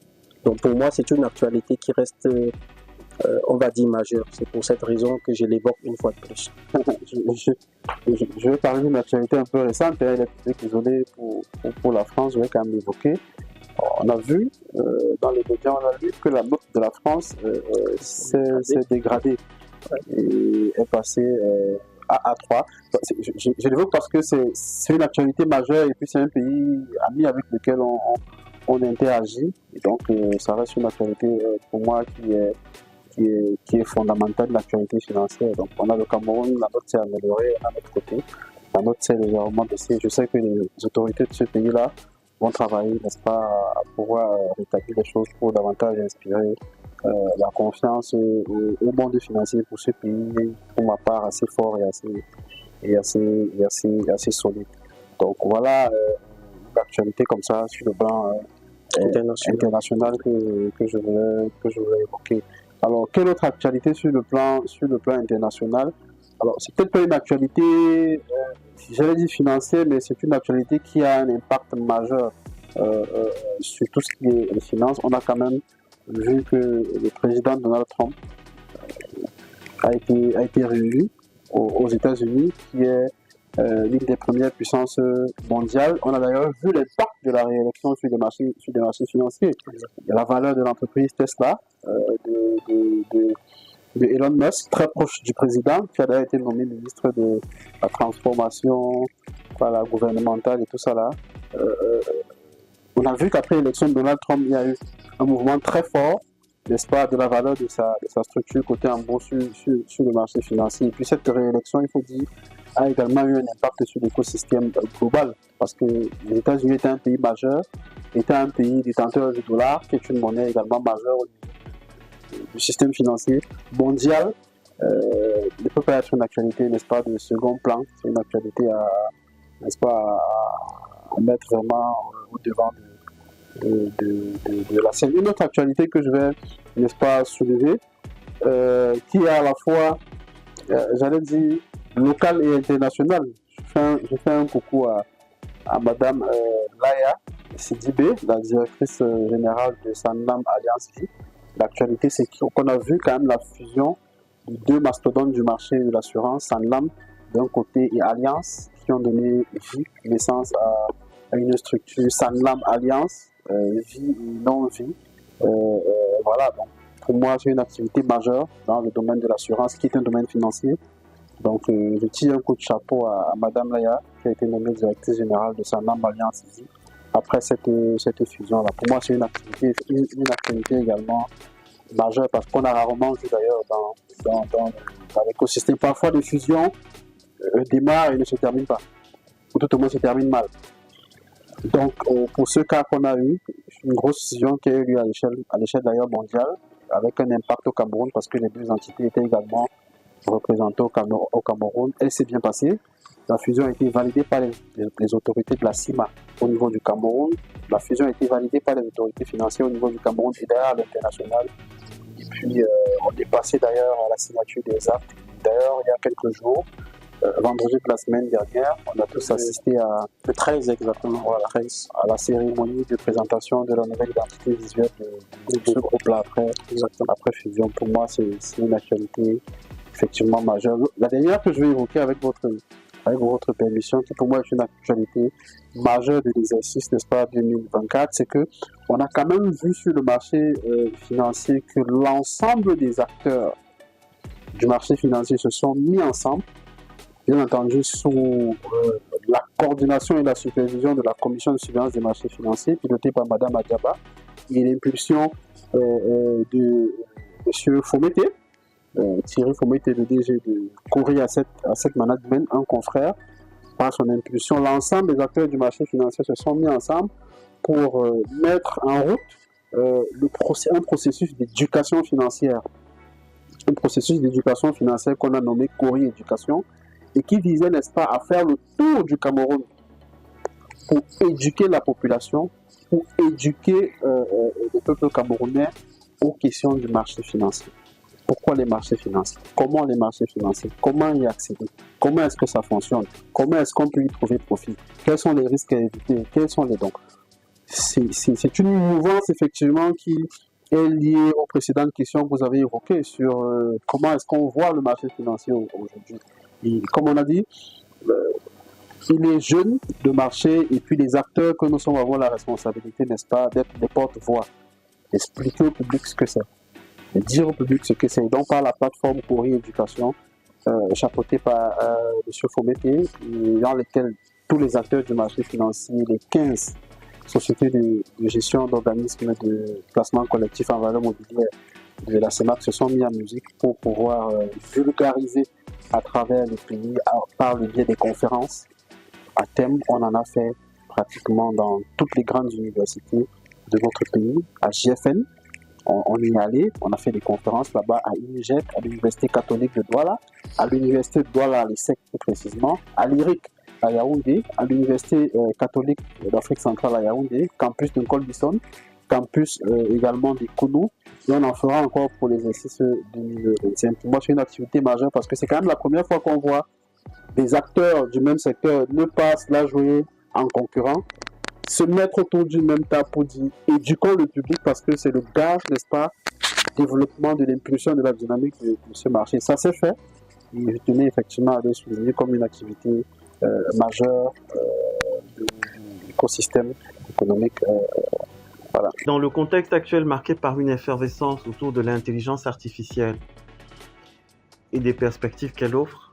S2: Donc pour moi, c'est une actualité qui reste, on va dire, majeure. C'est pour cette raison que je l'évoque une fois de plus.
S3: Je vais parler d'une actualité un peu récente, désolé pour la France, je vais quand même l'évoquer. On a vu dans les médias, on a vu que la note de la France s'est dégradée et est passée à 3. Je l'évoque parce que c'est une actualité majeure et puis c'est un pays ami avec lequel on interagit. Et donc ça reste une actualité pour moi qui est fondamentale de l'actualité financière. Donc on a le Cameroun, la note s'est améliorée à notre côté. La note s'est légèrement baissée. Je sais que les autorités de ce pays-là vont travailler, n'est-ce pas, à pouvoir rétablir les choses pour davantage inspirer la confiance au monde financier pour ce pays, pour ma part, assez fort et assez solide. Donc voilà l'actualité comme ça sur le plan international que je voulais évoquer. Alors, quelle autre actualité sur le plan international? Alors, c'est peut-être pas une actualité, j'allais dire financière, mais c'est une actualité qui a un impact majeur sur tout ce qui est les finances. On a quand même vu que le président Donald Trump a été réélu aux États-Unis, qui est l'une des premières puissances mondiales. On a d'ailleurs vu l'impact de la réélection sur des marchés financiers. La valeur de l'entreprise Tesla, de Elon Musk, très proche du président, qui a d'ailleurs été nommé ministre de la transformation gouvernementale et tout ça là. On a vu qu'après l'élection de Donald Trump, il y a eu un mouvement très fort, n'est-ce pas, de la valeur de sa structure côté en bourse sur le marché financier. Et puis cette réélection, il faut dire, a également eu un impact sur l'écosystème global, parce que les États-Unis étaient un pays majeur, était un pays détenteur du dollar, qui est une monnaie également majeure au niveau du système financier mondial. Ne peut pas être une actualité, n'est-ce pas, de second plan. C'est une actualité n'est-ce pas, à mettre vraiment au devant de la scène. Une autre actualité que je vais, n'est-ce pas, soulever, qui est à la fois, j'allais dire, local et international. Je fais un coucou à Madame Laya Sidibé, la directrice générale de Sanlam Alliance Vie. L'actualité, c'est qu'on a vu quand même la fusion de deux mastodontes du marché de l'assurance, Sanlam d'un côté et Alliance, qui ont donné vie, naissance à une structure Sanlam Alliance, vie et non-vie. Voilà, donc pour moi, c'est une activité majeure dans le domaine de l'assurance, qui est un domaine financier. Donc, je tire un coup de chapeau à Madame Laya, qui a été nommée directrice générale de Sanlam Alliance Vie après cette fusion-là. Pour moi, c'est une activité également majeure, parce qu'on a rarement vu d'ailleurs dans l'écosystème. Parfois, des fusions démarrent et ne se terminent pas, ou tout au moins se terminent mal. Donc, pour ce cas qu'on a eu, une grosse fusion qui a eu lieu à l'échelle d'ailleurs mondiale, avec un impact au Cameroun, parce que les deux entités étaient également représentées au Cameroun. Elle s'est bien passée. La fusion a été validée par les autorités de la CIMA au niveau du Cameroun. La fusion a été validée par les autorités financières au niveau du Cameroun et d'ailleurs à l'international. Et puis, on est passé d'ailleurs à la signature des actes. D'ailleurs, il y a quelques jours, vendredi de la semaine dernière, on a tous assisté à
S2: Le 13 exactement.
S3: voilà, à la cérémonie de présentation de la nouvelle identité visuelle de ce groupe-là après fusion. Pour moi, c'est une actualité effectivement majeure. La dernière que je vais évoquer avec votre permission, qui pour moi est une actualité majeure de l'exercice, n'est-ce pas, 2024, c'est que on a quand même vu sur le marché financier que l'ensemble des acteurs du marché financier se sont mis ensemble, bien entendu sous la coordination et la supervision de la commission de surveillance des marchés financiers, pilotée par Madame Adiaba, et l'impulsion de M. Fomete, Thierry Fomete, le DG de Cori Asset Management, un confrère. Par son impulsion, l'ensemble des acteurs du marché financier se sont mis ensemble pour mettre en route un processus d'éducation financière. Un processus d'éducation financière qu'on a nommé Cori Éducation, et qui visait, n'est-ce pas, à faire le tour du Cameroun pour éduquer la population, pour éduquer le peuple camerounais aux questions du marché financier. Pourquoi les marchés financiers? Comment les marchés financiers? Comment y accéder? Comment est-ce que ça fonctionne? Comment est-ce qu'on peut y trouver profit? Quels sont les risques à éviter? Quels sont les dons? C'est une mouvance effectivement qui est liée aux précédentes questions que vous avez évoquées sur comment est-ce qu'on voit le marché financier aujourd'hui. Et comme on a dit, il est jeune de marché, et puis les acteurs que nous sommes avoir la responsabilité, n'est-ce pas, d'être des porte-voix, d'expliquer au public ce que c'est, de dire au public ce que c'est. Et donc par la plateforme Cori Éducation, chapeautée par M. Fomete, dans laquelle tous les acteurs du marché financier, les 15 sociétés de gestion d'organismes de placement collectif en valeur mobilière de la CEMAC se sont mis en musique pour pouvoir vulgariser à travers le pays par le biais des conférences à thème. On en a fait pratiquement dans toutes les grandes universités de notre pays. À JFN, on y est allé, on a fait des conférences là-bas à UNIGEP, à l'Université catholique de Douala, à l'Université de Douala, à l'ISEC plus précisément, à l'IRIC à Yaoundé, à l'Université catholique d'Afrique centrale à Yaoundé, campus de Colbison, campus également des Kounou, et on en fera encore pour l'exercice 2025. Pour moi, c'est une activité majeure parce que c'est quand même la première fois qu'on voit des acteurs du même secteur ne pas la jouer en concurrent, se mettre autour du même table pour dire éduquons le public, parce que c'est le gage, n'est-ce pas, développement de l'impulsion de la dynamique de ce marché. Ça s'est fait, et je tenais effectivement à le souligner comme une activité majeure de l'écosystème économique. Voilà.
S1: Dans le contexte actuel marqué par une effervescence autour de l'intelligence artificielle et des perspectives qu'elle offre,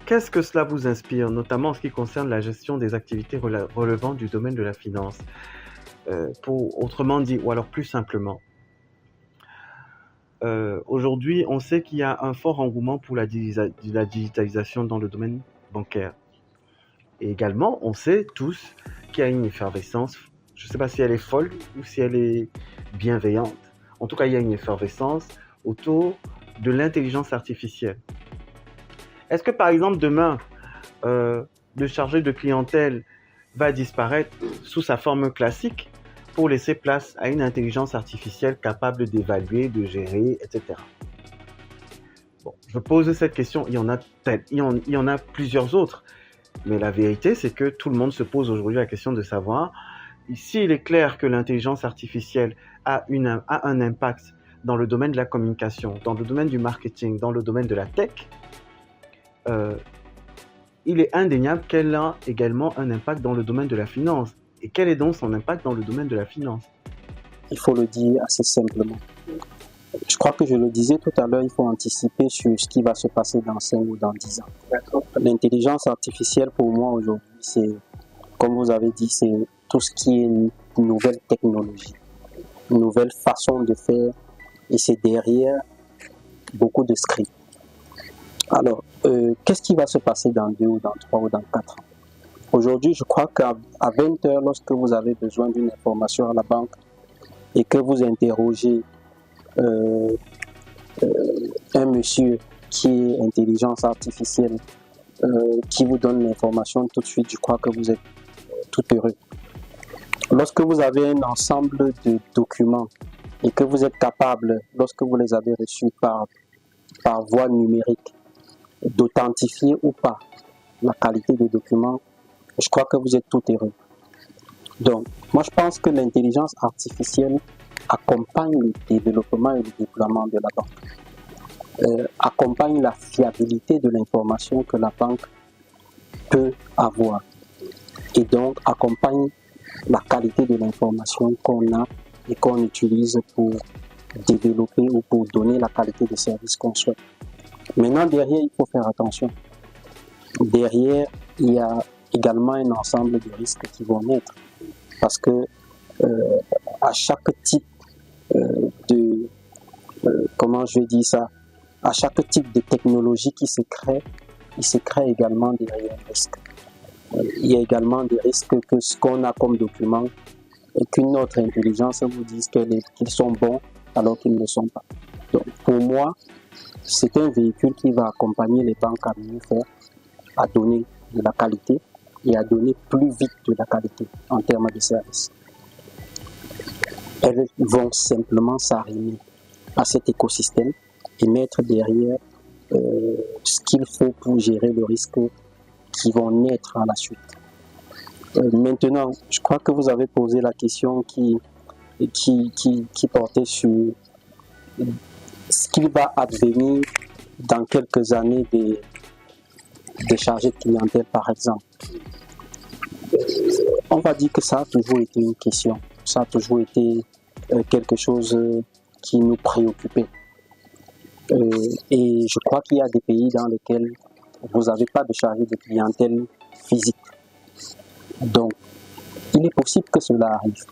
S1: qu'est-ce que cela vous inspire, notamment en ce qui concerne la gestion des activités relevant du domaine de la finance, autrement dit, ou alors plus simplement, aujourd'hui, on sait qu'il y a un fort engouement pour la digitalisation dans le domaine bancaire. Et également, on sait tous qu'il y a une effervescence. Je ne sais pas si elle est folle ou si elle est bienveillante. En tout cas, il y a une effervescence autour de l'intelligence artificielle. Est-ce que, par exemple, demain, le chargé de clientèle va disparaître sous sa forme classique pour laisser place à une intelligence artificielle capable d'évaluer, de gérer, etc. Bon, je pose cette question, il y en a plusieurs autres, mais la vérité, c'est que tout le monde se pose aujourd'hui la question de savoir s'il est clair que l'intelligence artificielle a un impact dans le domaine de la communication, dans le domaine du marketing, dans le domaine de la tech. Il est indéniable qu'elle a également un impact dans le domaine de la finance. Et quel est donc son impact dans le domaine de la finance?
S2: Il faut le dire assez simplement. Je crois que je le disais tout à l'heure, il faut anticiper sur ce qui va se passer dans 5 ou dans 10 ans. L'intelligence artificielle, pour moi, aujourd'hui, c'est, comme vous avez dit, c'est tout ce qui est une nouvelle technologie, une nouvelle façon de faire, et c'est derrière beaucoup de scripts. Alors, qu'est-ce qui va se passer dans 2 ou dans 3 ou dans 4 ans? Aujourd'hui, je crois qu'à 20 heures, lorsque vous avez besoin d'une information à la banque et que vous interrogez un monsieur qui est intelligence artificielle, qui vous donne l'information tout de suite, je crois que vous êtes tout heureux. Lorsque vous avez un ensemble de documents et que vous êtes capable, lorsque vous les avez reçus par voie numérique, d'authentifier ou pas la qualité des documents, je crois que vous êtes tout heureux. Donc, moi je pense que l'intelligence artificielle accompagne le développement et le déploiement de la banque, accompagne la fiabilité de l'information que la banque peut avoir, et donc accompagne la qualité de l'information qu'on a et qu'on utilise pour développer ou pour donner la qualité de service qu'on souhaite. Maintenant, derrière, il faut faire attention. Derrière, il y a également un ensemble de risques qui vont naître, parce que à chaque type comment je vais dire ça, à chaque type de technologie qui se crée, il se crée également derrière un risque. Il y a également des risques que ce qu'on a comme document et qu'une autre intelligence vous dise qu'ils sont bons alors qu'ils ne le sont pas. Donc pour moi, c'est un véhicule qui va accompagner les banques à mieux faire, à donner de la qualité et à donner plus vite de la qualité en termes de services. Elles vont simplement s'arrimer à cet écosystème et mettre derrière ce qu'il faut pour gérer le risque qui vont naître à la suite. Maintenant, je crois que vous avez posé la question qui portait sur ce qu'il va advenir dans quelques années des chargés de clientèle, par exemple. On va dire que ça a toujours été une question, ça a toujours été quelque chose qui nous préoccupait. Et je crois qu'il y a des pays dans lesquels vous n'avez pas de chargé de clientèle physique. Donc, il est possible que cela arrive.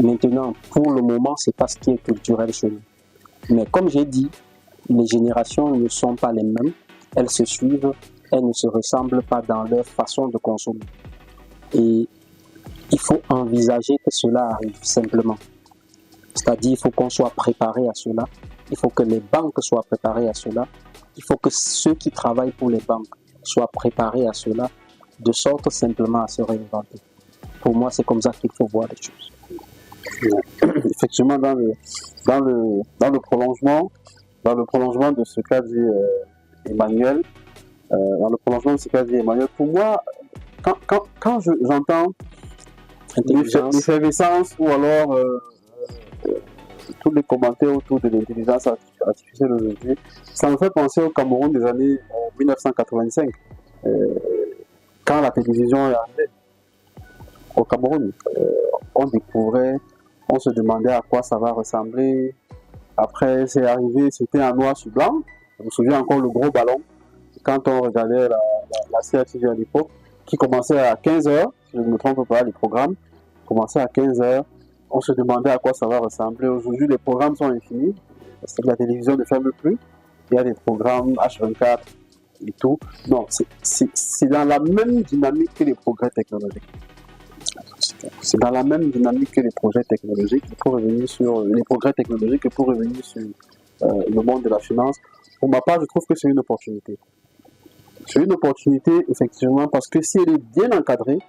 S2: Maintenant, pour le moment, ce n'est pas ce qui est culturel chez nous. Mais comme j'ai dit, les générations ne sont pas les mêmes, elles se suivent, elles ne se ressemblent pas dans leur façon de consommer. Et il faut envisager que cela arrive simplement. C'est-à-dire, il faut qu'on soit préparé à cela, il faut que les banques soient préparées à cela, il faut que ceux qui travaillent pour les banques soient préparés à cela, de sorte simplement à se réinventer. Pour moi, c'est comme ça qu'il faut voir les choses.
S3: Effectivement, dans le prolongement de ce qu'a dit Emmanuel, pour moi, quand j'entends l'effervescence ou alors tous les commentaires autour de l'intelligence artificielle aujourd'hui, ça me fait penser au Cameroun des années 1985, quand la télévision est arrivée au Cameroun. On découvrait, on se demandait à quoi ça va ressembler. Après, c'est arrivé, c'était en noir sur blanc. Je me souviens encore le gros ballon, quand on regardait la CRTV à l'époque, qui commençait à 15h, si je ne me trompe pas, les programmes commençaient à 15h. On se demandait à quoi ça va ressembler. Aujourd'hui, les programmes sont infinis, parce que la télévision ne ferme plus. Il y a des programmes H24 et tout. Non, c'est dans la même dynamique que les progrès technologiques. C'est dans la même dynamique que les projets technologiques. Pour revenir sur les progrès technologiques et pour revenir sur le monde de la finance, pour ma part, je trouve que c'est une opportunité. C'est une opportunité, effectivement, parce que si elle est bien encadrée,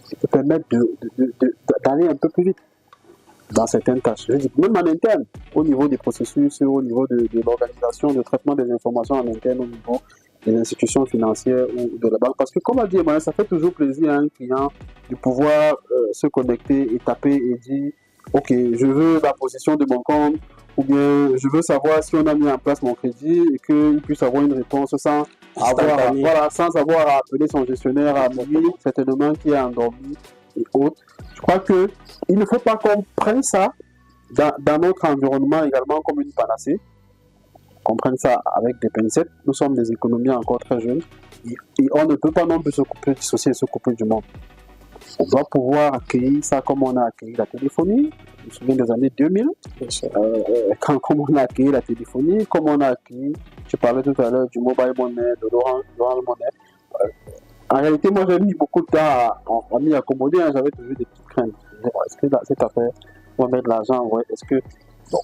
S3: ça peut permettre d'aller un peu plus vite. dans certaines tâches. Je dis même en interne, au niveau des processus, au niveau de l'organisation, de traitement des informations en interne, au niveau des institutions financières ou de la banque. Parce que, comme a dit Emmanuel, ça fait toujours plaisir à un client de pouvoir se connecter et taper et dire OK, je veux la position de mon compte, ou bien je veux savoir si on a mis en place mon crédit et qu'il puisse avoir une réponse sans avoir à appeler son gestionnaire à minuit, certainement qui est endormi et autres. Je crois qu'il ne faut pas qu'on prenne ça dans notre environnement également comme une panacée, qu'on prenne ça avec des pincettes. Nous sommes des économies encore très jeunes et on ne peut pas non plus se couper, dissocier et se couper du monde. On doit pouvoir accueillir ça comme on a accueilli la téléphonie. Je me souviens des années 2000, comme on a accueilli la téléphonie, comme on a accueilli, je parlais tout à l'heure du mobile money, de l'orange money. En réalité, moi j'ai mis beaucoup de temps à m'y accommoder, hein. J'avais toujours des petites craintes. Est-ce que cette affaire, on va mettre de l'argent, ouais, est-ce que. Bon,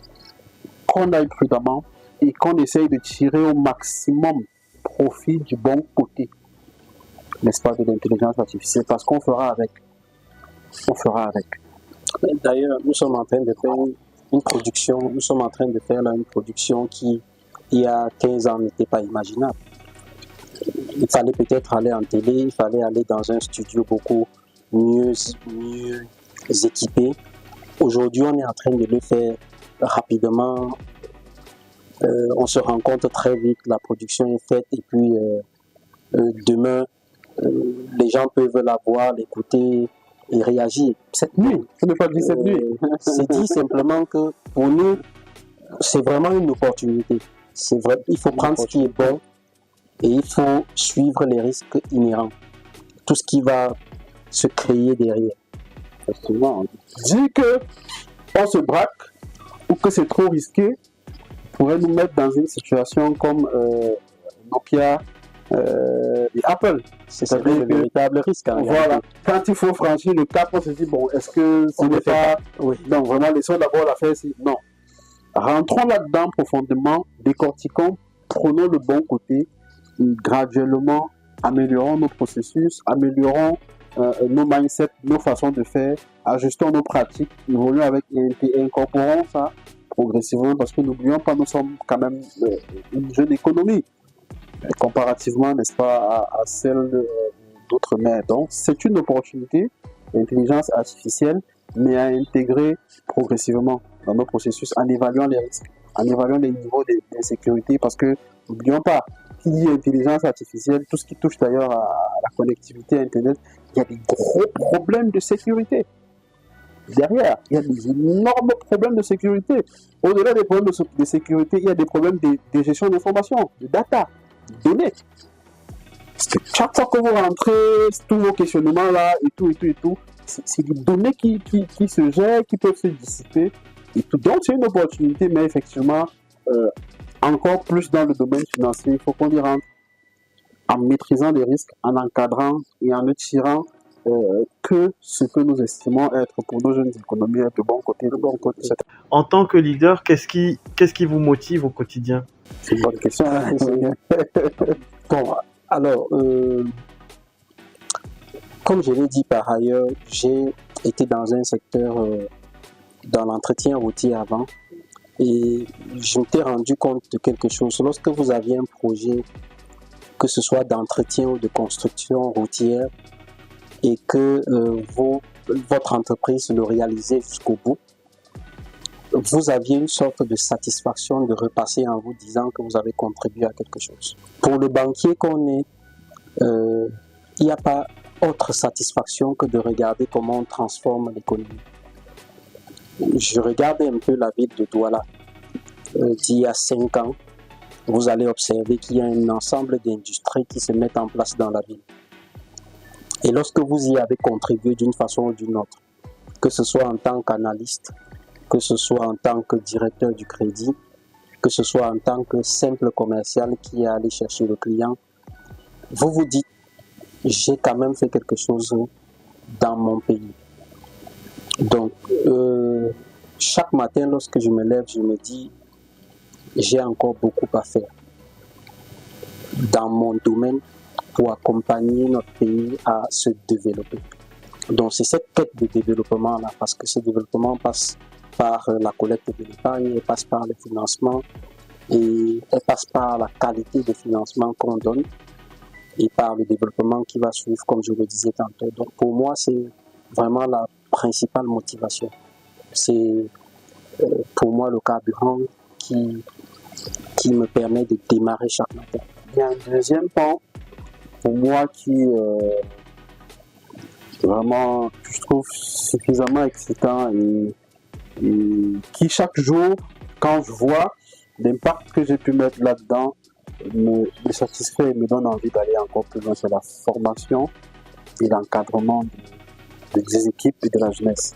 S3: qu'on aille prudemment et qu'on essaye de tirer au maximum profit du bon côté, n'est-ce pas, de l'intelligence artificielle, parce qu'on fera avec. On fera avec.
S2: D'ailleurs, nous sommes en train de faire une production, une production qui, il y a 15 ans, n'était pas imaginable. Il fallait peut-être aller en télé, il fallait aller dans un studio beaucoup mieux équipé. Aujourd'hui, on est en train de le faire rapidement. On se rend compte très vite, la production est faite et puis demain, les gens peuvent la voir, l'écouter et réagir. Cette nuit,
S3: je ne pas dire cette nuit.
S2: C'est dit simplement que pour nous, c'est vraiment une opportunité. C'est vrai, il faut prendre ce qui est bon et il faut suivre les risques inhérents. Tout ce qui va se créer derrière.
S3: Effectivement. Dire qu'on se braque ou que c'est trop risqué pourrait nous mettre dans une situation comme Nokia et Apple.
S2: C'est un véritable risque.
S3: Voilà. Quand il faut franchir le cap, on se dit, bon, est-ce que ce n'est pas... Oui. Donc vraiment, laissons d'abord la faire. Non. Rentrons là-dedans profondément, décortiquons, prenons le bon côté, et graduellement améliorons nos processus, améliorons nos mindsets, nos façons de faire, ajustons nos pratiques, évoluons avec et incorporons ça progressivement parce que n'oublions pas, nous sommes quand même une jeune économie comparativement, n'est-ce pas, à celle d'autres mers. Donc, c'est une opportunité, l'intelligence artificielle, mais à intégrer progressivement dans nos processus en évaluant les risques, en évaluant les niveaux d'insécurité parce que, n'oublions pas, qui dit intelligence artificielle, tout ce qui touche d'ailleurs à la connectivité à Internet, il y a des gros problèmes de sécurité. Derrière, il y a des énormes problèmes de sécurité. Au-delà des problèmes de sécurité, il y a des problèmes de gestion d'information, de data, de données. Parce que chaque fois que vous rentrez, tous vos questionnements là, et tout, c'est des données qui se gèrent, qui peuvent se dissiper. Et tout. Donc, c'est une opportunité, mais effectivement, encore plus dans le domaine financier, il faut qu'on y rentre en maîtrisant les risques, en encadrant et en ne tirant que ce que nous estimons être pour nos jeunes économies de bon côté.
S1: En tant que leader, qu'est-ce qui vous motive au quotidien?
S3: C'est une bonne question.
S2: Bon, alors, comme je l'ai dit par ailleurs, j'ai été dans un secteur, dans l'entretien routier avant, et je m'étais rendu compte de quelque chose. Lorsque vous aviez un projet, que ce soit d'entretien ou de construction routière, et que votre entreprise le réalisait jusqu'au bout, vous aviez une sorte de satisfaction de repasser en vous disant que vous avez contribué à quelque chose. Pour le banquier qu'on est, il n'y a pas autre satisfaction que de regarder comment on transforme l'économie. Je regarde un peu la ville de Douala d'il y a 5 ans. Vous allez observer qu'il y a un ensemble d'industries qui se mettent en place dans la ville. Et lorsque vous y avez contribué d'une façon ou d'une autre, que ce soit en tant qu'analyste, que ce soit en tant que directeur du crédit, que ce soit en tant que simple commercial qui est allé chercher le client, vous vous dites, j'ai quand même fait quelque chose dans mon pays. Donc, chaque matin, lorsque je me lève, je me dis, j'ai encore beaucoup à faire dans mon domaine pour accompagner notre pays à se développer. Donc, c'est cette quête de développement-là, parce que ce développement passe par la collecte de l'épargne, elle passe par le financement et elle passe par la qualité de financement qu'on donne et par le développement qui va suivre, comme je le disais tantôt. Donc pour moi, c'est vraiment la principale motivation. C'est pour moi le carburant qui me permet de démarrer chaque matin.
S3: Il y a un deuxième point pour moi qui vraiment, je trouve suffisamment excitant et qui chaque jour, quand je vois l'impact que j'ai pu mettre là-dedans, me satisfait et me donne envie d'aller encore plus loin. C'est la formation et l'encadrement des équipes et de la jeunesse.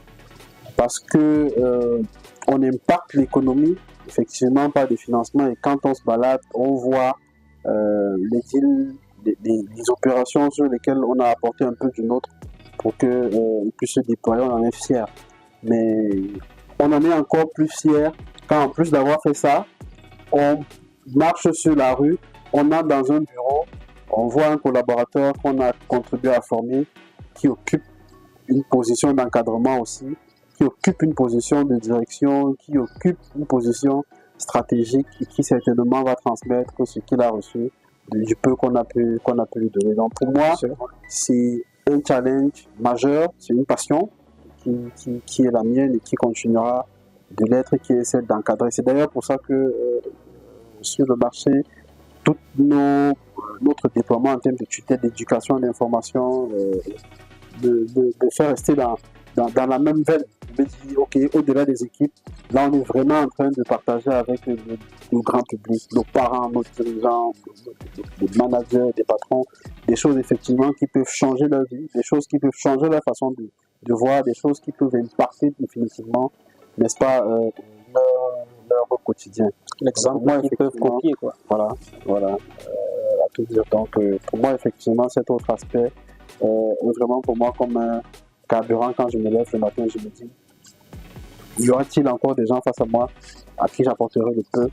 S3: Parce que on impacte l'économie, effectivement, par des financements. Et quand on se balade, on voit les îles, les opérations sur lesquelles on a apporté un peu du nôtre pour qu'ils puissent se déployer. On en est fiers. Mais on en est encore plus fiers quand, en plus d'avoir fait ça, on marche sur la rue, on entre dans un bureau, on voit un collaborateur qu'on a contribué à former qui occupe une position d'encadrement aussi, qui occupe une position de direction, qui occupe une position stratégique et qui certainement va transmettre ce qu'il a reçu du peu qu'on a pu lui donner. Donc pour moi, c'est un challenge majeur, c'est une passion qui est la mienne et qui continuera de l'être, qui est celle d'encadrer. C'est d'ailleurs pour ça que sur le marché, tout notre déploiement en termes de tutelle, d'éducation, d'information, de faire rester dans la même veine. Je me dis, ok, au-delà des équipes, là on est vraiment en train de partager avec le grand public, nos parents, nos dirigeants, les managers, des patrons, des choses effectivement qui peuvent changer leur vie, des choses qui peuvent changer leur façon de voir, des choses qui peuvent impacter définitivement, n'est-ce pas, leur quotidien.
S2: L'exemple qu'ils peuvent copier, quoi.
S3: Voilà, à tout dire. Donc, pour moi, effectivement, cet autre aspect est vraiment pour moi comme un carburant. Quand je me lève le matin, je me dis, y aura-t-il encore des gens face à moi à qui j'apporterai le peu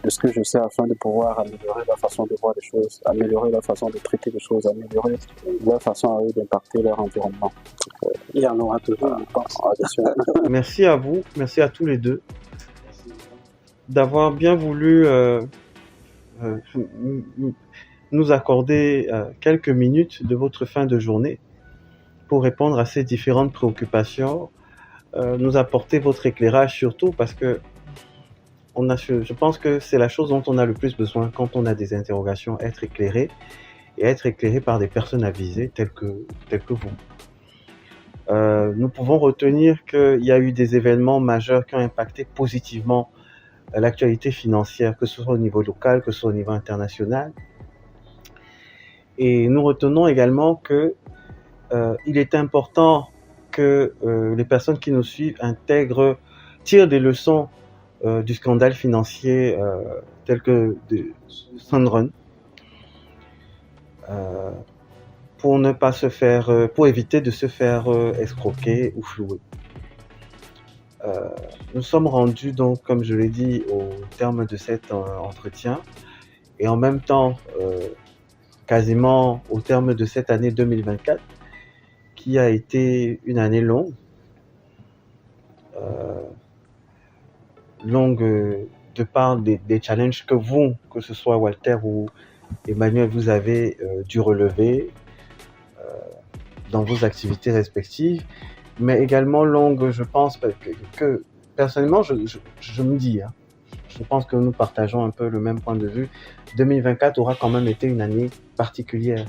S3: de ce que je sais afin de pouvoir améliorer leur façon de voir les choses, améliorer leur façon de traiter les choses, améliorer leur façon à eux d'impacter leur environnement.
S2: Et on aura toujours, je pense.
S1: Merci à vous, merci à tous les deux d'avoir bien voulu nous accorder quelques minutes de votre fin de journée pour répondre à ces différentes préoccupations, nous apporter votre éclairage surtout parce que je pense que c'est la chose dont on a le plus besoin quand on a des interrogations, être éclairé et être éclairé par des personnes avisées telles que vous. Nous pouvons retenir qu'il y a eu des événements majeurs qui ont impacté positivement l'actualité financière, que ce soit au niveau local, que ce soit au niveau international. Et nous retenons également que il est important que les personnes qui nous suivent tirent des leçons du scandale financier tel que de Sunrun pour éviter de se faire escroquer ou flouer. Nous sommes rendus donc, comme je l'ai dit, au terme de cet entretien et en même temps quasiment au terme de cette année 2024 qui a été une année longue de par des challenges que vous, que ce soit Walter ou Emmanuel, vous avez dû relever dans vos activités respectives, mais également longue, je pense, que personnellement, je me dis, je pense que nous partageons un peu le même point de vue, 2024 aura quand même été une année particulière,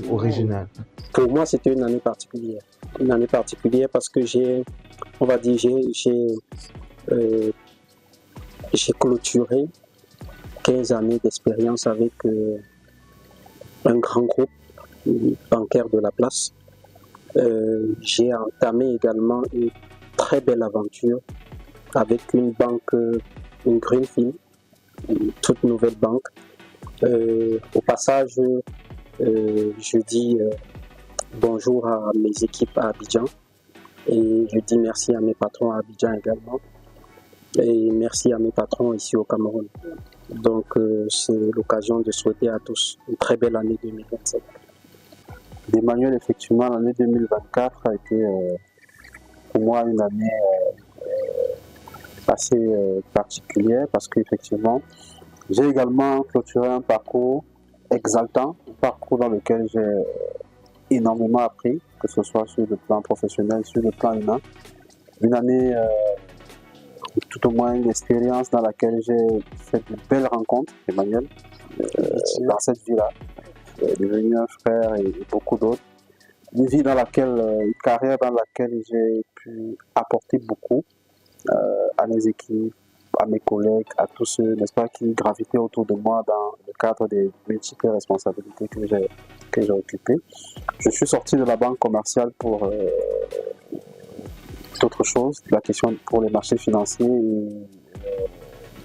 S1: originale.
S2: Pour moi, c'était une année particulière. Une année particulière parce que j'ai clôturé 15 années d'expérience avec un grand groupe bancaire de la place. J'ai entamé également une très belle aventure avec une banque, une Greenfield, une toute nouvelle banque. Au passage, je dis bonjour à mes équipes à Abidjan et je dis merci à mes patrons à Abidjan également et merci à mes patrons ici au Cameroun. Donc c'est l'occasion de souhaiter à tous une très belle année 2027.
S3: Emmanuel, effectivement, l'année 2024 a été pour moi une année assez particulière parce qu'effectivement, j'ai également clôturé un parcours exaltant, un parcours dans lequel j'ai énormément appris, que ce soit sur le plan professionnel, sur le plan humain. Une année, tout au moins une expérience dans laquelle j'ai fait de belles rencontres, Emmanuel, dans cette vie-là, devenu un frère et beaucoup d'autres. Une vie dans laquelle, une carrière dans laquelle j'ai pu apporter beaucoup à mes équipes, à mes collègues, à tous ceux, n'est-ce pas, qui gravitaient autour de moi dans le cadre des multiples responsabilités que j'ai occupées. Je suis sorti de la banque commerciale pour autre chose, la question pour les marchés financiers.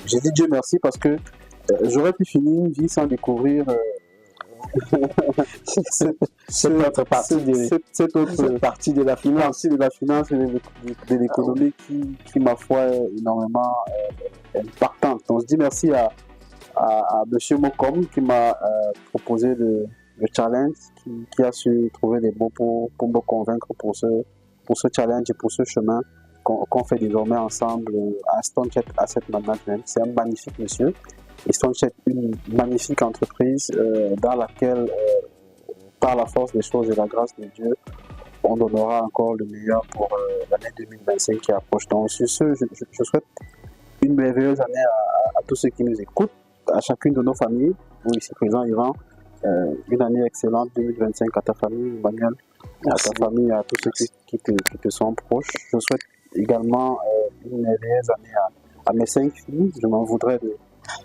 S3: J'ai dit Dieu merci parce que j'aurais pu finir une vie sans découvrir
S2: cette autre partie de la finance,
S3: et de l'économie qui ma foi est énormément impactante. Donc je dis merci à Monsieur Mokom qui m'a proposé le challenge, qui a su trouver les mots pour me convaincre pour ce challenge et pour ce chemin qu'on fait désormais ensemble à Stonechet Asset Management. C'est un magnifique monsieur. Et Stonechet, une magnifique entreprise dans laquelle, par la force des choses et la grâce de Dieu, on donnera encore le meilleur pour l'année 2025 qui approche. Donc, sur ce, je souhaite une merveilleuse année à tous ceux qui nous écoutent, à chacune de nos familles, vous ici présents, Yvan, une année excellente 2025 à ta famille, Emmanuel, à ta famille, à tous ceux qui te sont proches. Je souhaite également une merveilleuse année à mes 5 filles. Je m'en voudrais de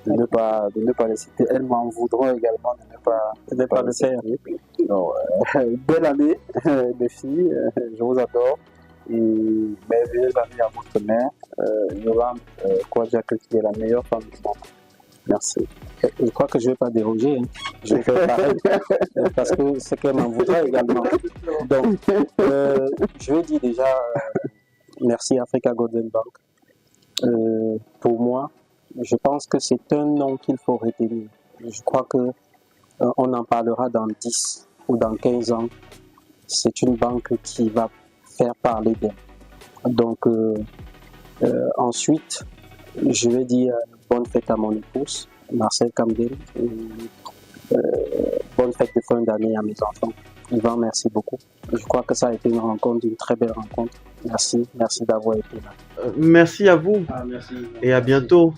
S3: ne pas les citer. Elles m'en voudront également de ne pas le faire. Donc, belle année, mes filles, je vous adore. Et merveilleuse année à votre mère, Yolande Kwadjak, qui est la meilleure femme du monde. Merci.
S2: Je crois que je ne vais pas déroger. Je vais faire pareil. Parce que c'est qu'elle m'en voudra également. Donc, je vais dire déjà merci Africa Golden Bank. Pour moi, je pense que c'est un nom qu'il faut retenir. Je crois que on en parlera dans 10 ou dans 15 ans. C'est une banque qui va faire parler d'elle. Donc, ensuite, je vais dire bonne fête à mon épouse, Marcel Camden. Bonne fête de fin d'année à mes enfants. Yvan, merci beaucoup. Je crois que ça a été une très belle rencontre. Merci d'avoir été là.
S1: Merci à vous.
S2: Merci.
S1: Et à bientôt.